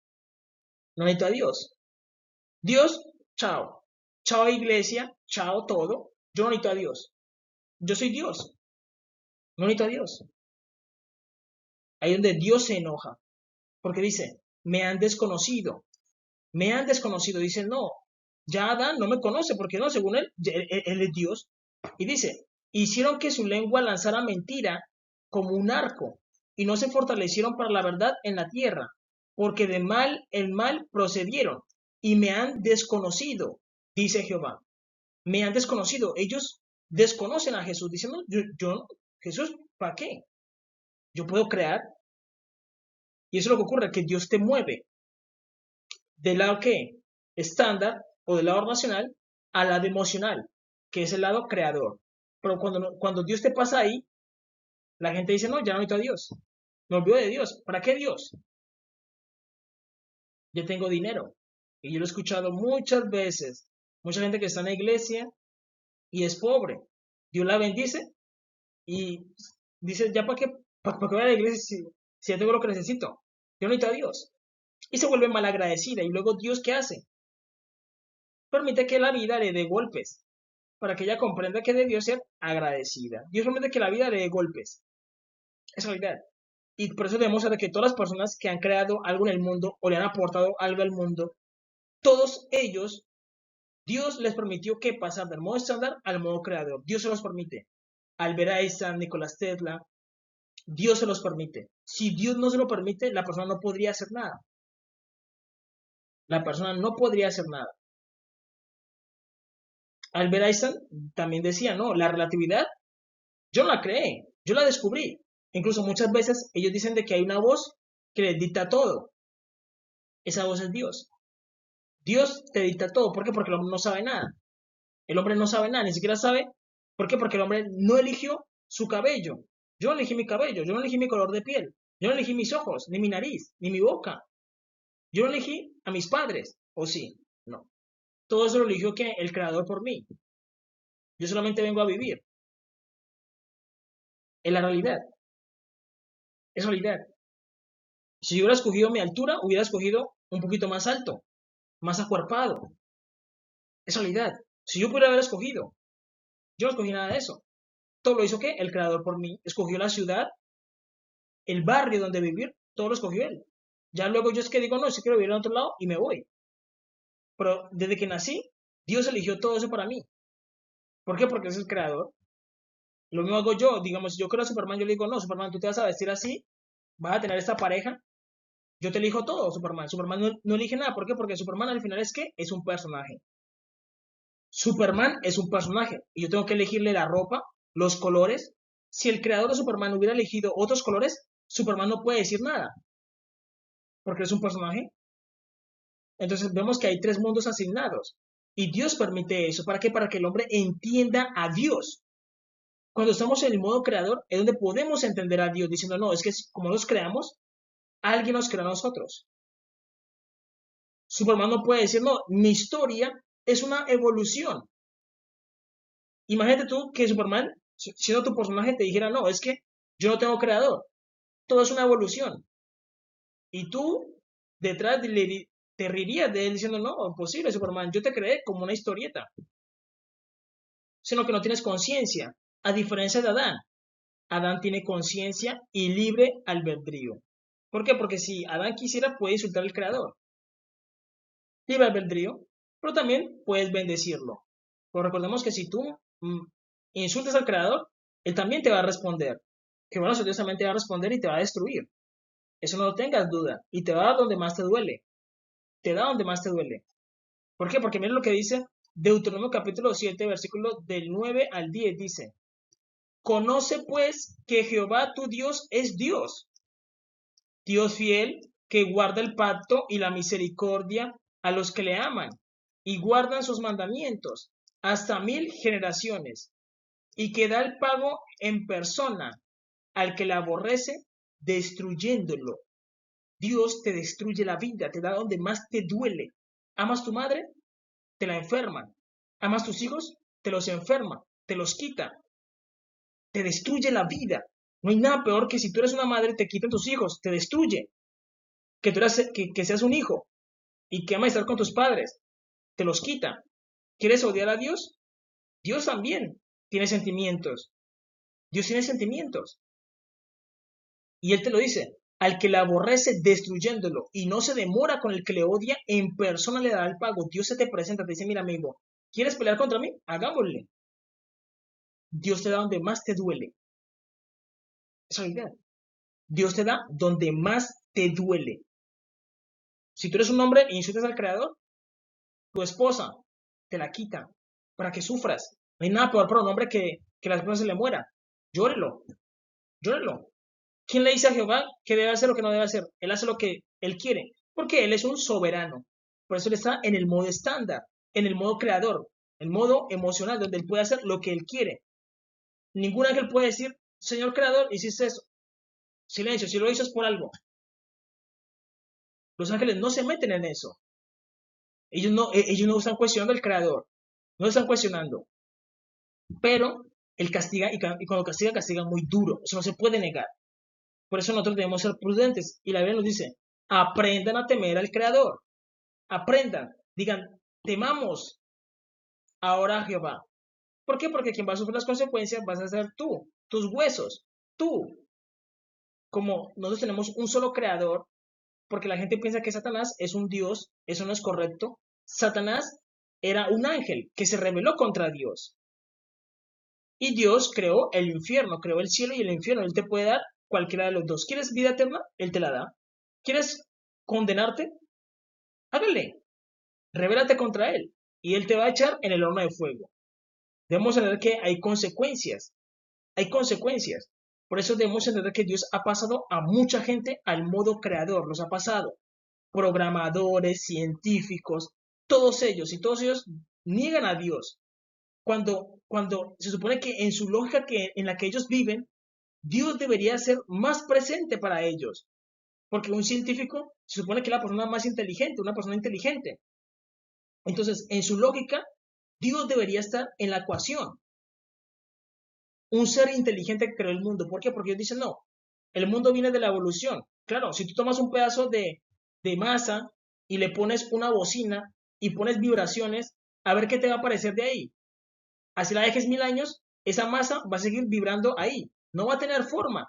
no necesito a Dios. Dios, chao. Chao iglesia, chao todo. Yo no necesito a Dios. Yo soy Dios, no necesito a Dios. Ahí es donde Dios se enoja. Porque dice, me han desconocido. Me han desconocido. Dice, no, ya Adán no me conoce, porque no, según él es Dios. Y dice, hicieron que su lengua lanzara mentira como un arco, y no se fortalecieron para la verdad en la tierra, porque de mal en mal procedieron, y me han desconocido, dice Jehová. Me han desconocido. Ellos desconocen a Jesús, diciendo, Jesús, ¿para qué? Yo puedo crear. Y eso es lo que ocurre, que Dios te mueve del lado que estándar o del lado racional al lado emocional, que es el lado creador. Pero cuando Dios te pasa ahí, la gente dice, no, ya no necesito a Dios. Me olvido de Dios. ¿Para qué Dios? Yo tengo dinero. Y yo lo he escuchado muchas veces. Mucha gente que está en la iglesia y es pobre. Dios la bendice y dice, ¿ya para qué voy a la iglesia si ya tengo lo que necesito? Yo no necesito a Dios. Y se vuelve malagradecida. Y luego Dios, ¿qué hace? Permite que la vida le dé golpes para que ella comprenda que debió ser agradecida. Dios permite que la vida le dé golpes. Es realidad. Y por eso debemos saber que todas las personas que han creado algo en el mundo o le han aportado algo al mundo, todos ellos, Dios les permitió que pasar del modo estándar al modo creador. Dios se los permite. Albert Einstein, Nikola Tesla, Dios se los permite. Si Dios no se lo permite, la persona no podría hacer nada. La persona no podría hacer nada. Albert Einstein también decía, no, la relatividad, yo no la creé, yo la descubrí. Incluso muchas veces ellos dicen de que hay una voz que les dicta todo. Esa voz es Dios. Dios te dicta todo. ¿Por qué? Porque el hombre no sabe nada. El hombre no sabe nada, ni siquiera sabe. ¿Por qué? Porque el hombre no eligió su cabello. Yo no elegí mi cabello, yo no elegí mi color de piel, yo no elegí mis ojos, ni mi nariz, ni mi boca. Yo no elegí a mis padres. ¿O sí? No. Todo eso lo eligió que el creador por mí. Yo solamente vengo a vivir. Es la realidad. Es realidad. Si yo hubiera escogido mi altura, hubiera escogido un poquito más alto, más acuerpado. Es realidad. Si yo pudiera haber escogido, yo no escogí nada de eso. Todo lo hizo ¿qué? El creador por mí. Escogió la ciudad, el barrio donde vivir, todo lo escogió él. Ya luego yo es que digo, no, si quiero vivir en otro lado y me voy. Pero desde que nací, Dios eligió todo eso para mí. ¿Por qué? Porque es el creador. Lo mismo hago yo. Digamos, si yo quiero a Superman, yo le digo, no, Superman, tú te vas a vestir así, vas a tener esta pareja. Yo te elijo todo, Superman. Superman no elige nada. ¿Por qué? Porque Superman al final es que es un personaje. Superman es un personaje y yo tengo que elegirle la ropa, los colores. Si el creador de Superman hubiera elegido otros colores, Superman no puede decir nada. porque es un personaje. Entonces vemos que hay tres mundos asignados. Y Dios permite eso. ¿Para qué? Para que el hombre entienda a Dios. Cuando estamos en el modo creador, es donde podemos entender a Dios, diciendo, no, es que como nos creamos, alguien nos creó a nosotros. Superman no puede decir, no, mi historia es una evolución. Imagínate tú que Superman, siendo tu personaje, te dijera, no, es que yo no tengo creador. Todo es una evolución. Y tú, detrás te reirías de él diciendo, no, imposible, Superman, yo te creé como una historieta. Sino que no tienes conciencia. A diferencia de Adán. Adán tiene conciencia y libre albedrío. ¿Por qué? Porque si Adán quisiera, puede insultar al creador. Libre albedrío, pero también puedes bendecirlo. Pero recordemos que si tú insultas al creador, él también te va a responder. Que bueno, Dios también te va a responder y te va a destruir. Eso no lo tengas duda. Y te va a dar donde más te duele. Te da donde más te duele. ¿Por qué? Porque mira lo que dice Deuteronomio capítulo 7, versículo del 9 al 10. Dice, conoce pues que Jehová tu Dios es Dios. Dios fiel, que guarda el pacto y la misericordia a los que le aman y guardan sus mandamientos hasta 1000 generaciones, y que da el pago en persona al que la aborrece, destruyéndolo. Dios te destruye la vida, te da donde más te duele. ¿Amas tu madre? Te la enferma. ¿Amas tus hijos? Te los enferma, te los quita, te destruye la vida. No hay nada peor que si tú eres una madre, te quitan tus hijos, te destruye. Que tú eras, que seas un hijo y que amas estar con tus padres, te los quita. ¿Quieres odiar a Dios? Dios también tiene sentimientos. Dios tiene sentimientos. Y Él te lo dice, al que le aborrece destruyéndolo y no se demora con el que le odia, en persona le dará el pago. Dios se te presenta, te dice, mira amigo, ¿quieres pelear contra mí? Hagámosle. Dios te da donde más te duele. Esa es la idea. Dios te da donde más te duele. Si tú eres un hombre e insultas al Creador, tu esposa te la quita para que sufras. No hay nada peor para un hombre que la esposa se le muera. Llórelo, llórelo. ¿Quién le dice a Jehová que debe hacer lo que no debe hacer? Él hace lo que él quiere, porque él es un soberano. Por eso él está en el modo estándar, en el modo creador, el modo emocional, donde él puede hacer lo que él quiere. Ningún ángel puede decir, Señor creador, hiciste eso. Silencio, si lo hizo es por algo. Los ángeles no se meten en eso. Ellos no están cuestionando al creador, no están cuestionando. Pero él castiga y cuando castiga, castiga muy duro. Eso no se puede negar. Por eso nosotros debemos ser prudentes. Y la Biblia nos dice, aprendan a temer al Creador. Aprendan. Digan, temamos ahora a Jehová. ¿Por qué? Porque quien va a sufrir las consecuencias vas a ser tú, tus huesos, tú. Como nosotros tenemos un solo Creador, porque la gente piensa que Satanás es un Dios, eso no es correcto. Satanás era un ángel que se rebeló contra Dios. Y Dios creó el infierno, creó el cielo y el infierno. Él te puede dar cualquiera de los dos. ¿Quieres vida eterna? Él te la da. ¿Quieres condenarte? Hágale. Rebélate contra él. Y él te va a echar en el horno de fuego. Debemos entender que hay consecuencias. Hay consecuencias. Por eso debemos entender que Dios ha pasado a mucha gente al modo creador. Los ha pasado. Programadores, científicos, todos ellos. Y todos ellos niegan a Dios. Cuando se supone que en su lógica en la que ellos viven, Dios debería ser más presente para ellos. Porque un científico se supone que es la persona más inteligente, una persona inteligente. Entonces, en su lógica, Dios debería estar en la ecuación. Un ser inteligente que creó el mundo. ¿Por qué? Porque ellos dicen, no, el mundo viene de la evolución. Claro, si tú tomas un pedazo de masa y le pones una bocina y pones vibraciones, a ver qué te va a aparecer de ahí. Así la dejes 1000 años, esa masa va a seguir vibrando ahí. No va a tener forma,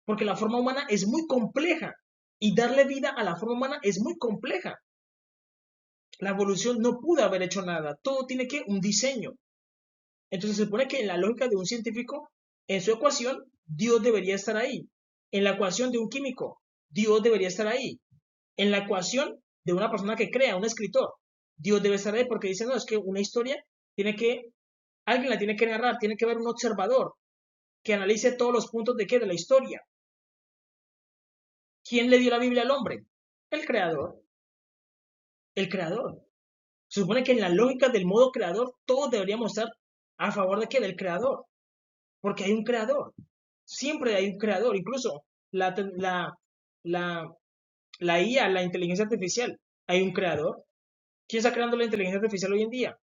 porque la forma humana es muy compleja y darle vida a la forma humana es muy compleja. La evolución no pudo haber hecho nada, todo tiene que un diseño. Entonces se supone que en la lógica de un científico, en su ecuación, Dios debería estar ahí. En la ecuación de un químico, Dios debería estar ahí. En la ecuación de una persona que crea, un escritor, Dios debe estar ahí porque dice, no, es que una historia alguien la tiene que narrar, tiene que haber un observador que analice todos los puntos de la historia. ¿Quién le dio la Biblia al hombre? El creador, el creador. Se supone que en la lógica del modo creador, todos deberíamos estar a favor de qué? Del creador, porque hay un creador. Siempre hay un creador, incluso la, la, la, la IA, la inteligencia artificial, hay un creador. ¿Quién está creando la inteligencia artificial hoy en día?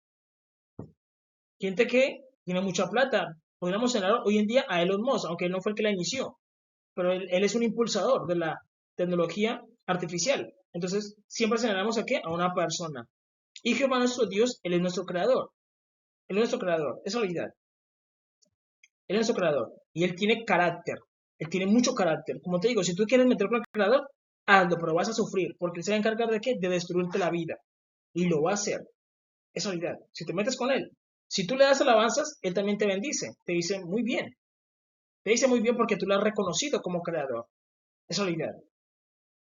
Gente que tiene mucha plata. Podríamos señalar hoy en día a Elon Musk, aunque él no fue el que la inició, pero él es un impulsador de la tecnología artificial. Entonces, siempre señalamos a qué? A una persona. Y Jehová nuestro Dios, Él es nuestro creador. Él es nuestro creador, es realidad. Él es nuestro creador. Y Él tiene carácter. Él tiene mucho carácter. Como te digo, si tú quieres meter con el creador, hazlo, pero vas a sufrir, porque Él se va a encargar de qué? De destruirte la vida. Y lo va a hacer. Es realidad. Si te metes con Él, si tú le das alabanzas, Él también te bendice. Te dice muy bien. Te dice muy bien porque tú lo has reconocido como creador. Es realidad.